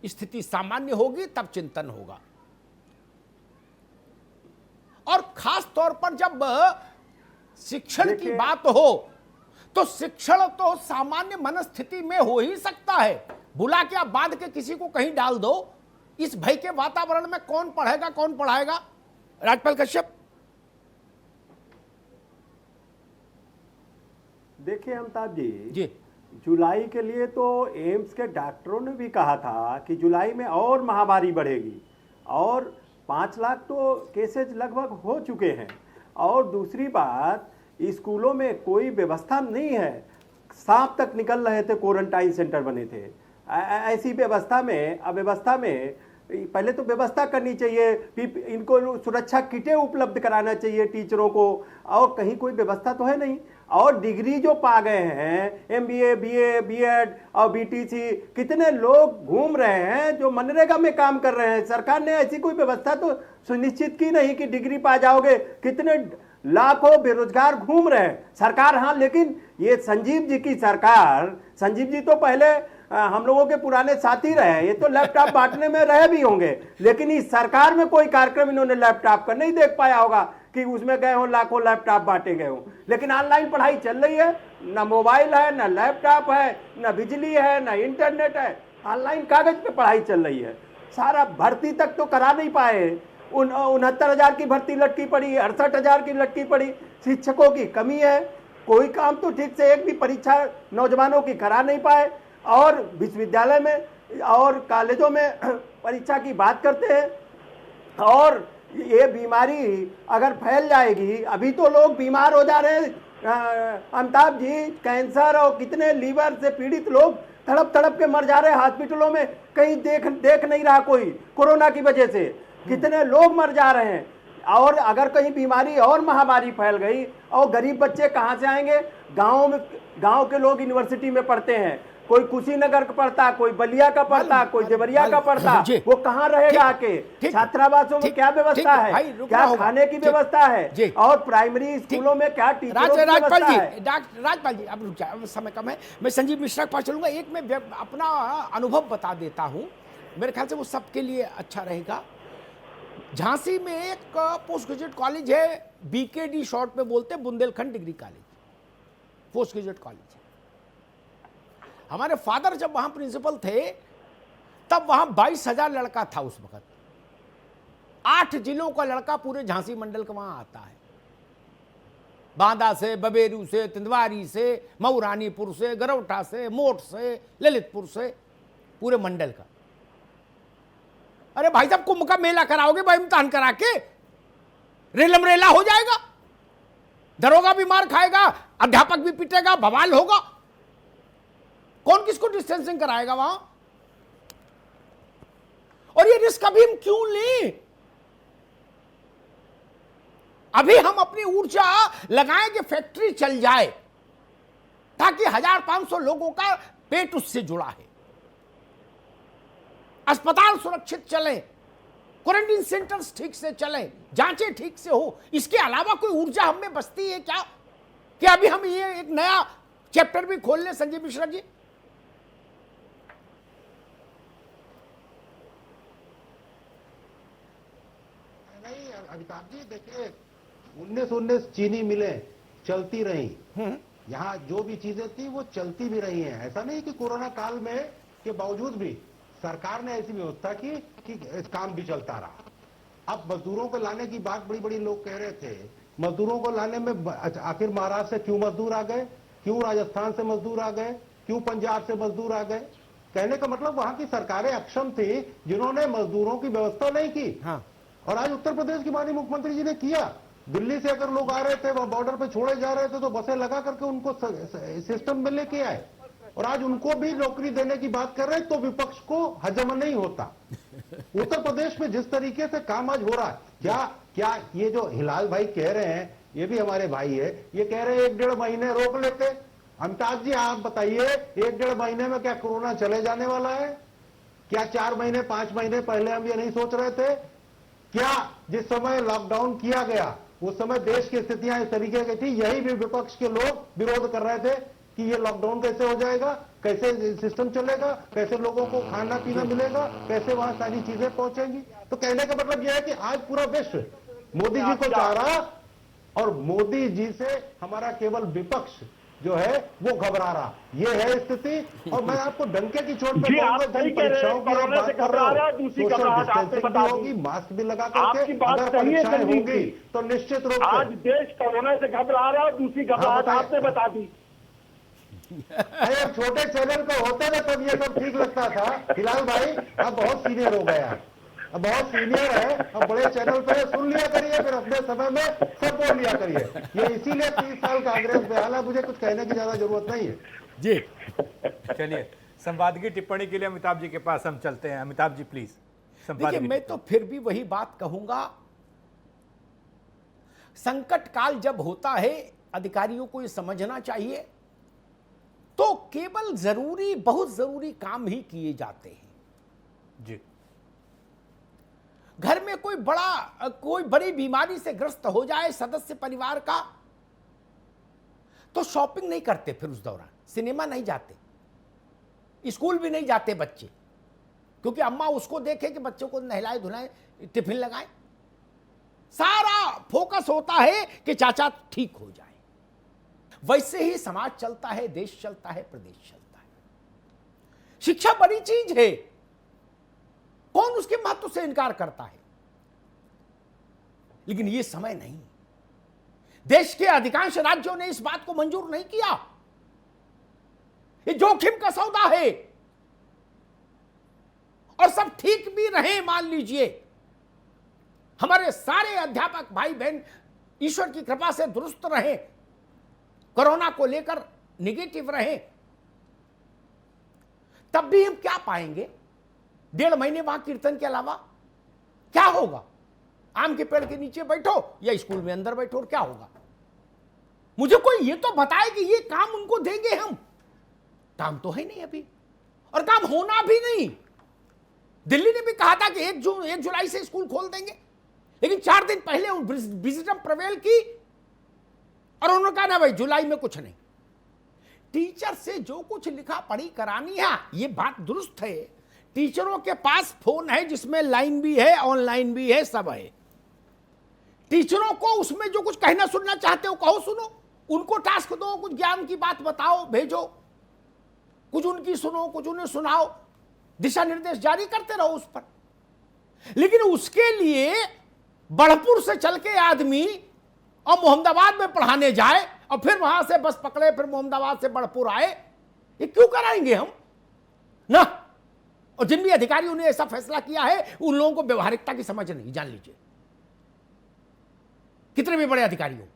स्थिति सामान्य होगी तब चिंतन होगा। और खास तौर पर जब शिक्षण की बात हो तो शिक्षण तो सामान्य मनस्थिति में हो ही सकता है। बुला के आप बांध के किसी को कहीं डाल दो, इस भय के वातावरण में कौन पढ़ेगा कौन पढ़ाएगा? राजपाल कश्यप, देखिए अमिताभ जी, जुलाई के लिए तो एम्स के डॉक्टरों ने भी कहा था कि जुलाई में और महामारी बढ़ेगी और 5 लाख तो केसेज लगभग हो चुके हैं। और दूसरी बात, स्कूलों में कोई व्यवस्था नहीं है, सांप तक निकल रहे थे, क्वारंटाइन सेंटर बने थे। ऐसी अव्यवस्था में पहले तो व्यवस्था करनी चाहिए, इनको सुरक्षा किटें उपलब्ध कराना चाहिए टीचरों को, और कहीं कोई व्यवस्था तो है नहीं। और डिग्री जो पा गए हैं, MBA, BA, B.Ed और BTC, कितने लोग घूम रहे हैं जो मनरेगा में काम कर रहे हैं। सरकार ने ऐसी कोई व्यवस्था तो सुनिश्चित की नहीं कि डिग्री पा जाओगे। कितने लाखों बेरोजगार घूम रहे हैं। सरकार, हाँ, लेकिन ये संजीव जी की सरकार, संजीव जी तो पहले हम लोगों के पुराने साथी रहे हैं, ये तो लैपटॉप बांटने में रहे भी होंगे, लेकिन इस सरकार में कोई कार्यक्रम इन्होंने लैपटॉप का नहीं देख पाया होगा कि उसमें गए हो लाखों लैपटॉप बांटे गए हो। लेकिन ऑनलाइन पढ़ाई चल रही है, ना मोबाइल है, ना लैपटॉप है, ना बिजली है, ना इंटरनेट है, ऑनलाइन कागज पे पढ़ाई चल रही है। सारा भर्ती तक तो करा नहीं पाए, 69,000 की भर्ती लटकी पड़ी, 68,000 की लटकी पड़ी। शिक्षकों की कमी है, कोई काम तो ठीक से एक भी परीक्षा नौजवानों की करा नहीं पाए, और विश्वविद्यालय में और कॉलेजों में परीक्षा की बात करते हैं। और ये बीमारी अगर फैल जाएगी, अभी तो लोग बीमार हो जा रहे हैं अमिताभ जी, कैंसर और कितने लीवर से पीड़ित लोग तड़प तड़प के मर जा रहे हैं हॉस्पिटलों में, कहीं देख नहीं रहा कोई, कोरोना की वजह से कितने लोग मर जा रहे हैं। और अगर कहीं बीमारी और महामारी फैल गई, और गरीब बच्चे कहाँ से आएंगे? गांव के लोग यूनिवर्सिटी में पढ़ते हैं, कोई कुशीनगर का पढ़ता, कोई बलिया का पढ़ता, कोई देवरिया का पढ़ता, वो कहाँ रहेगा आके? छात्रावासों में क्या व्यवस्था है, क्या खाने की व्यवस्था है, और प्राइमरी स्कूलों में क्या टीचरों की व्यवस्था है? राजपाल जी, अब रुक जाए, अब समय कम है, मैं संजीव मिश्रा के पास चलूंगा। एक मैं अपना अनुभव बता देता हूं, मेरे ख्याल से वो सबके लिए अच्छा रहेगा। झांसी में एक पोस्ट ग्रेजुएट कॉलेज है, बीकेडी शॉर्ट में बोलते हैं, Bundelkhand degree college, post graduate college है। हमारे फादर जब वहां प्रिंसिपल थे, तब वहां 22,000 लड़का था उस वक्त। 8 जिलों का लड़का पूरे झांसी मंडल का वहां आता है, बांदा से, बबेरू से, तिंदवारी से, मऊरानीपुर से, गरौठा से, मोट से, ललितपुर से, पूरे मंडल का। अरे भाई साहब, कुंभ का मेला कराओगे भाई इम्तिहान करा के? रेलम रेला हो जाएगा, दरोगा भी मार खाएगा, अध्यापक भी पिटेगा, बवाल होगा। कौन किसको डिस्टेंसिंग कराएगा वहां? और ये रिस्क अभी हम क्यों लें? अभी हम अपनी ऊर्जा लगाएं कि फैक्ट्री चल जाए, ताकि 1,500 लोगों का पेट उससे जुड़ा है, अस्पताल सुरक्षित चले, क्वारंटीन सेंटर्स ठीक से चले, जांचें ठीक से हो। इसके अलावा कोई ऊर्जा हम में बचती है क्या कि अभी हम ये एक नया चैप्टर भी खोल लें? संजीव मिश्रा जी, नहीं अमिताभ जी, देखिए 1919 चीनी मिलें चलती रही, यहाँ जो भी चीजें थी वो चलती भी रही हैं। ऐसा नहीं कि कोरोना काल में के बावजूद भी सरकार ने ऐसी व्यवस्था की कि काम भी चलता रहा। अब मजदूरों को लाने की बात बड़ी बड़ी लोग कह रहे थे, मजदूरों को लाने में आखिर महाराष्ट्र से क्यों मजदूर आ गए, क्यों राजस्थान से मजदूर आ गए, क्यों पंजाब से मजदूर आ गए? कहने का मतलब वहां की सरकारें अक्षम थी जिन्होंने मजदूरों की व्यवस्था नहीं की। हाँ। और आज उत्तर प्रदेश की माननीय मुख्यमंत्री जी ने किया। दिल्ली से अगर लोग आ रहे थे, वह बॉर्डर पे छोड़े जा रहे थे, तो बसें लगा करके उनको सिस्टम में लेके आए, और आज उनको भी नौकरी देने की बात कर रहे हैं, तो विपक्ष को हजम नहीं होता। उत्तर प्रदेश में जिस तरीके से काम आज हो रहा है, क्या ये जो हिलाल भाई कह रहे हैं, ये भी हमारे भाई है, ये कह रहे हैं 1-1.5 महीने रोक लेते। अमिताभ जी आप बताइए, 1-1.5 महीने में क्या कोरोना चले जाने वाला है? क्या 4 महीने 5 महीने पहले हम ये नहीं सोच रहे थे? क्या जिस समय लॉकडाउन किया गया उस समय देश की स्थितियां इस तरीके की थी, यही भी विपक्ष के लोग विरोध कर रहे थे कि ये लॉकडाउन कैसे हो जाएगा, कैसे सिस्टम चलेगा, कैसे लोगों को खाना पीना मिलेगा, कैसे वहां सारी चीजें पहुंचेंगी। तो कहने का मतलब यह है कि आज पूरा विश्व मोदी जी को चाह रहा, और मोदी जी से हमारा केवल विपक्ष जो है वो घबरा रहा। ये है स्थिति। और मैं आपको डंके की चोट पे कहूंगा, परीक्षाओं की बात कर रहा हूं, सोशल डिस्टेंसिंग भी होगी, मास्क भी लगा करके अगर परीक्षाएं होंगी तो निश्चित रूप से। आज देश कोरोना से घबरा रहा है, दूसरी घबराहट आपने बता दी। छोटे चैनल पे होते ना तब ये सब ठीक लगता था। हिलाल भाई अब बहुत सीनियर हो गया, अब बहुत सीनियर है, अब बड़े चैनल पे सुन लिया करिए, फिर अपने समय में सब बोल लिया करिए। ये इसीलिए 30 साल कांग्रेस में हाल, मुझे कुछ कहने की ज्यादा जरूरत नहीं है जी। चलिए, संवादकीय टिप्पणी के लिए अमिताभ जी के पास हम चलते हैं। अमिताभ जी प्लीज। देखिए, मैं तो फिर भी वही बात कहूंगा, संकट काल जब होता है अधिकारियों को ये समझना चाहिए, तो केवल जरूरी, बहुत जरूरी काम ही किए जाते हैं जी। घर में कोई बड़ी बीमारी से ग्रस्त हो जाए सदस्य परिवार का, तो शॉपिंग नहीं करते, फिर उस दौरान सिनेमा नहीं जाते, स्कूल भी नहीं जाते बच्चे, क्योंकि अम्मा उसको देखे कि बच्चों को नहलाए धुलाए, टिफिन लगाए। सारा फोकस होता है कि चाचा ठीक हो जाए। वैसे ही समाज चलता है, देश चलता है, प्रदेश चलता है। शिक्षा बड़ी चीज है, कौन उसके महत्व से इनकार करता है, लेकिन यह समय नहीं। देश के अधिकांश राज्यों ने इस बात को मंजूर नहीं किया। ये जोखिम का सौदा है, और सब ठीक भी रहे, मान लीजिए हमारे सारे अध्यापक भाई बहन ईश्वर की कृपा से दुरुस्त रहे, कोरोना को लेकर निगेटिव रहे, तब भी हम क्या पाएंगे? 1.5 महीने वहां कीर्तन के अलावा क्या होगा? आम के पेड़ के नीचे बैठो या स्कूल में अंदर बैठो, और क्या होगा? मुझे कोई ये तो बताए कि ये काम उनको देंगे हम। काम तो है नहीं अभी, और काम होना भी नहीं। दिल्ली ने भी कहा था कि 1 जुलाई से स्कूल खोल देंगे, लेकिन 4 दिन पहले विजिटम प्रवेल की, और उन्होंने कहा ना भाई जुलाई में कुछ नहीं। टीचर से जो कुछ लिखा पढ़ी करानी है, ये बात दुरुस्त है। टीचरों के पास फोन है जिसमें लाइन भी है, ऑनलाइन भी है, सब है। टीचरों को उसमें जो कुछ कहना सुनना चाहते हो कहो, सुनो। उनको टास्क दो, कुछ ज्ञान की बात बताओ, भेजो, कुछ उनकी सुनो, कुछ उन्हें सुनाओ, दिशा निर्देश जारी करते रहो उस पर। लेकिन उसके लिए बढ़पुर से चल के आदमी और मोहम्मदाबाद में पढ़ाने जाए, और फिर वहां से बस पकड़े, फिर मोहम्मदाबाद से बढ़पुर आए, ये क्यों कराएंगे हम ना? और जिन भी अधिकारियों ने ऐसा फैसला किया है, उन लोगों को व्यवहारिकता की समझ नहीं, जान लीजिए, कितने भी बड़े अधिकारी हो।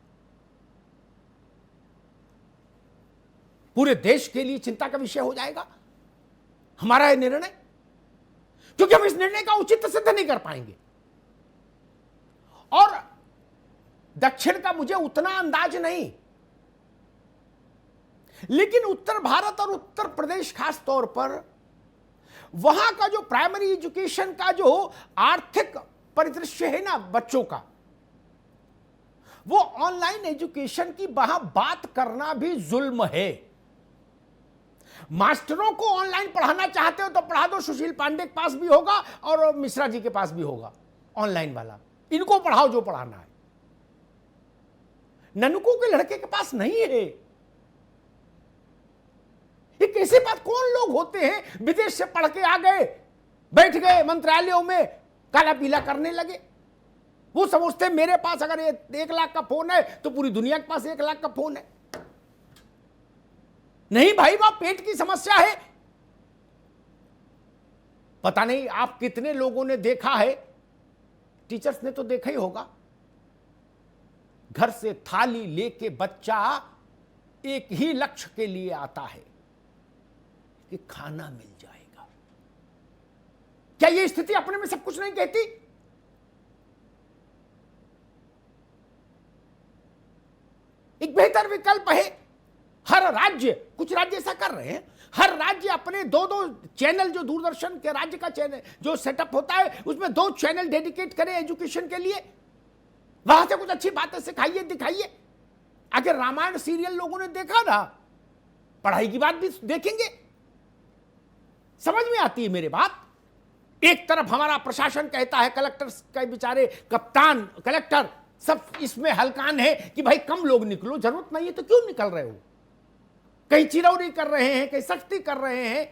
पूरे देश के लिए चिंता का विषय हो जाएगा हमारा यह निर्णय, क्योंकि हम इस निर्णय का उचित सिद्ध नहीं कर पाएंगे। और दक्षिण का मुझे उतना अंदाज नहीं, लेकिन उत्तर भारत और उत्तर प्रदेश खास तौर पर, वहां का जो प्राइमरी एजुकेशन का जो आर्थिक परिदृश्य है ना बच्चों का, वो ऑनलाइन एजुकेशन की वहां बात करना भी जुल्म है। मास्टरों को ऑनलाइन पढ़ाना चाहते हो तो पढ़ा दो, सुशील पांडे के पास भी होगा और मिश्रा जी के पास भी होगा ऑनलाइन वाला, इनको पढ़ाओ जो पढ़ाना है। ननकू के लड़के के पास नहीं है। ये कैसे बात, कौन लोग होते हैं विदेश से पढ़ के आ गए, बैठ गए मंत्रालयों में, काला पीला करने लगे। वो समझते हैं मेरे पास अगर 1 लाख का फोन है तो पूरी दुनिया के पास 1 लाख का फोन है। नहीं भाई, वह पेट की समस्या है। पता नहीं आप कितने लोगों ने देखा है, टीचर्स ने तो देखा ही होगा, घर से थाली लेके बच्चा एक ही लक्ष्य के लिए आता है कि खाना मिल जाएगा। क्या यह स्थिति अपने में सब कुछ नहीं कहती? एक बेहतर विकल्प है। हर राज्य, कुछ राज्य ऐसा कर रहे हैं, हर राज्य अपने 2-2 चैनल, जो दूरदर्शन के राज्य का चैनल जो सेटअप होता है, उसमें 2 चैनल डेडिकेट करें एजुकेशन के लिए। वहां से कुछ अच्छी बातें सिखाइए, दिखाइए। आखिर रामायण सीरियल लोगों ने देखा ना, पढ़ाई की बात भी देखेंगे। समझ में आती है मेरी बात? एक तरफ हमारा प्रशासन कहता है, कलेक्टर के बेचारे कप्तान, कलेक्टर सब इसमें हलकान है कि भाई कम लोग निकलो, जरूरत नहीं है तो क्यों निकल रहे हो। कहीं चिरौरी कर रहे हैं, कहीं सख्ती कर रहे हैं,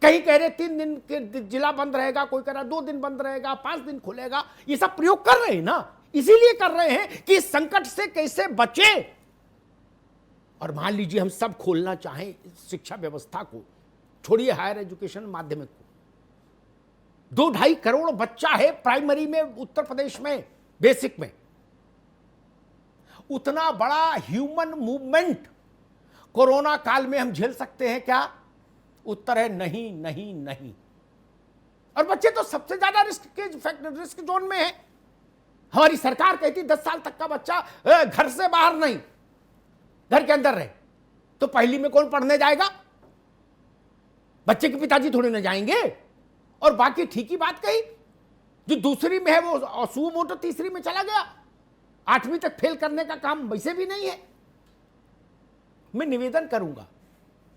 कहीं कह रहे 3 दिन के जिला बंद रहेगा, कोई कह रहा 2 दिन बंद रहेगा, 5 दिन खुलेगा। ये सब प्रयोग कर रहे हैं ना, इसीलिए कर रहे हैं कि इस संकट से कैसे बचे। और मान लीजिए हम सब खोलना चाहें शिक्षा व्यवस्था को, छोड़िए हायर एजुकेशन, माध्यमिक को, 2-2.5 करोड़ बच्चा है प्राइमरी में उत्तर प्रदेश में, बेसिक में। उतना बड़ा ह्यूमन मूवमेंट कोरोना काल में हम झेल सकते हैं क्या? उत्तर है नहीं, नहीं, नहीं। और बच्चे तो सबसे ज्यादा रिस्क जोन में है। हमारी सरकार कहती 10 साल तक का बच्चा घर से बाहर नहीं, घर के अंदर रहे। तो पहली में कौन पढ़ने जाएगा? बच्चे के पिताजी थोड़े ना जाएंगे। और बाकी ठीक ही बात कही, जो दूसरी में है वो सुओ मोटो तीसरी में चला गया। 8वीं तक फेल करने का काम वैसे भी नहीं है। मैं निवेदन करूंगा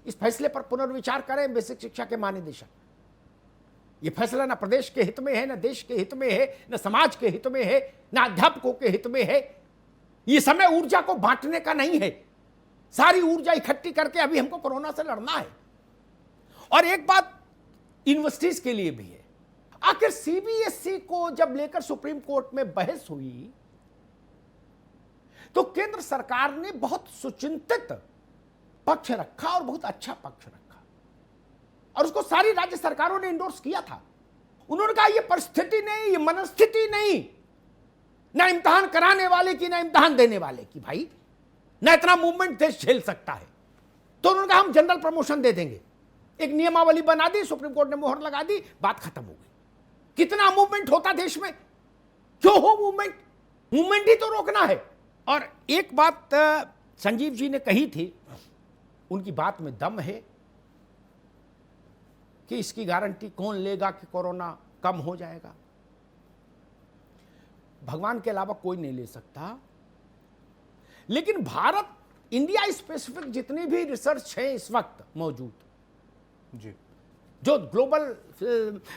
इस फैसले पर पुनर्विचार करें बेसिक शिक्षा के महानिदेशक। यह फैसला ना प्रदेश के हित में है, ना देश के हित में है, ना समाज के हित में है, ना अध्यापकों के हित में है। यह समय ऊर्जा को बांटने का नहीं है। सारी ऊर्जा इकट्ठी करके अभी हमको कोरोना से लड़ना है। और एक बात यूनिवर्सिटीज के लिए भी है, आखिर सीबीएसई को जब लेकर सुप्रीम कोर्ट में बहस हुई तो केंद्र सरकार ने बहुत सुचिंतित पक्ष रखा और बहुत अच्छा पक्ष रखा, और उसको सारी राज्य सरकारों ने इंडोर्स किया था। उन्होंने कहा यह परिस्थिति नहीं, यह मनस्थिति नहीं, ना इम्तिहान कराने वाले की ना इम्तिहान देने वाले की, भाई ना इतना मूवमेंट देश झेल सकता है। तो उन्होंने कहा हम जनरल प्रमोशन दे देंगे। एक नियमावली बना दी, सुप्रीम कोर्ट ने मोहर लगा दी, बात खत्म हो गई। कितना मूवमेंट होता देश में, क्यों हो मूवमेंट, मूवमेंट ही तो रोकना है। और एक बात संजीव जी ने कही थी, उनकी बात में दम है कि इसकी गारंटी कौन लेगा कि कोरोना कम हो जाएगा। भगवान के अलावा कोई नहीं ले सकता। लेकिन भारत, इंडिया स्पेसिफिक जितनी भी रिसर्च है इस वक्त मौजूद, जी, जो ग्लोबल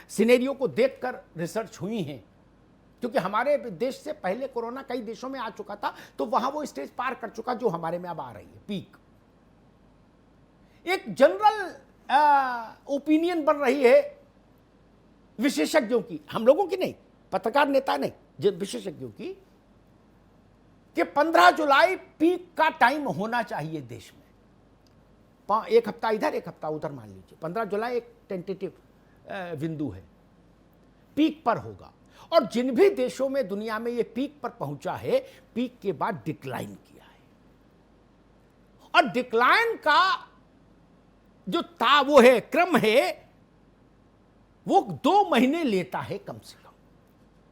सिनेरियो को देखकर रिसर्च हुई हैं, क्योंकि हमारे देश से पहले कोरोना कई देशों में आ चुका था, तो वहां वो स्टेज पार कर चुका जो हमारे में अब आ रही है, पीक। एक जनरल ओपिनियन बन रही है विशेषज्ञों की, हम लोगों की नहीं, पत्रकार नेता नहीं, विशेषज्ञों की, कि 15 जुलाई पीक का टाइम होना चाहिए देश में। एक हफ्ता इधर एक हफ्ता उधर मान लीजिए, 15 जुलाई एक टेंटेटिव बिंदु है, पीक पर होगा। और जिन भी देशों में दुनिया में ये पीक पर पहुंचा है, पीक के बाद डिक्लाइन किया है। और डिक्लाइन का जो वो है क्रम है, वो 2 महीने लेता है कम से कम।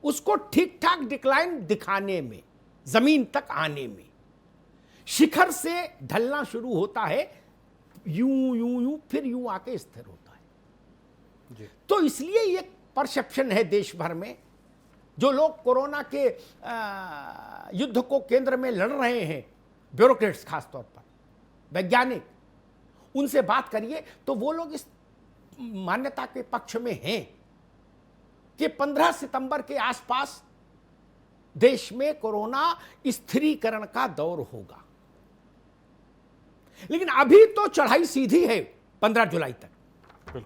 उसको ठीक ठाक डिक्लाइन दिखाने में, जमीन तक आने में, शिखर से ढलना शुरू होता है, यूं यूं यूं, फिर यूं आके स्थिर होता है जी। तो इसलिए ये परसेप्शन है देश भर में, जो लोग कोरोना के युद्ध को केंद्र में लड़ रहे हैं, ब्यूरोक्रेट्स खासतौर पर, वैज्ञानिक, उनसे बात करिए तो वो लोग इस मान्यता के पक्ष में हैं कि 15 सितंबर के आसपास देश में कोरोना स्थिरीकरण का दौर होगा। लेकिन अभी तो चढ़ाई सीधी है 15 जुलाई तक।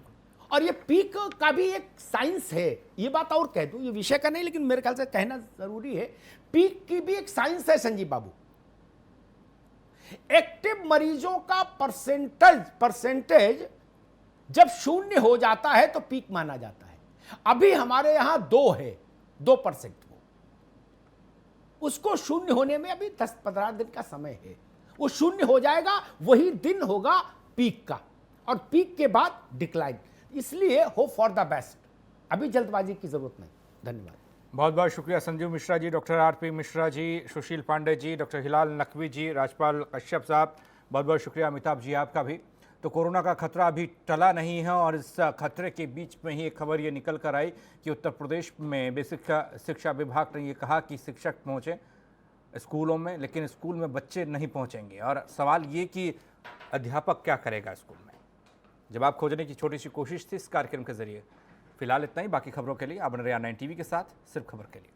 और ये पीक का भी एक साइंस है, ये बात और कह दूं, ये विषय का नहीं लेकिन मेरे ख्याल से कहना जरूरी है, पीक की भी एक साइंस है संजीव बाबू। एक्टिव मरीजों का परसेंटेज जब 0 हो जाता है तो पीक माना जाता है। अभी हमारे यहां 2 है, 2%, उसको 0 होने में अभी 10-15 दिन का समय है। वो 0 हो जाएगा, वही दिन होगा पीक का, और पीक के बाद डिक्लाइन। इसलिए होप फॉर द बेस्ट, अभी जल्दबाजी की जरूरत नहीं। धन्यवाद। बहुत बहुत शुक्रिया संजीव मिश्रा जी, डॉक्टर आरपी मिश्रा जी, सुशील पांडे जी, डॉक्टर हिलाल नकवी जी, राजपाल कश्यप साहब, बहुत बहुत शुक्रिया अमिताभ जी आपका भी। तो कोरोना का खतरा अभी टला नहीं है, और इस खतरे के बीच में ही एक खबर ये निकल कर आई कि उत्तर प्रदेश में बेसिक शिक्षा विभाग ने ये कहा कि शिक्षक पहुँचे स्कूलों में, लेकिन स्कूल में बच्चे नहीं पहुँचेंगे। और सवाल ये कि अध्यापक क्या करेगा स्कूल में। जवाब खोजने की छोटी सी कोशिश थी इस कार्यक्रम के जरिए। फिलहाल इतना ही, बाकी खबरों के लिए आप बने रहिए 9 टीवी के साथ, सिर्फ खबर के लिए।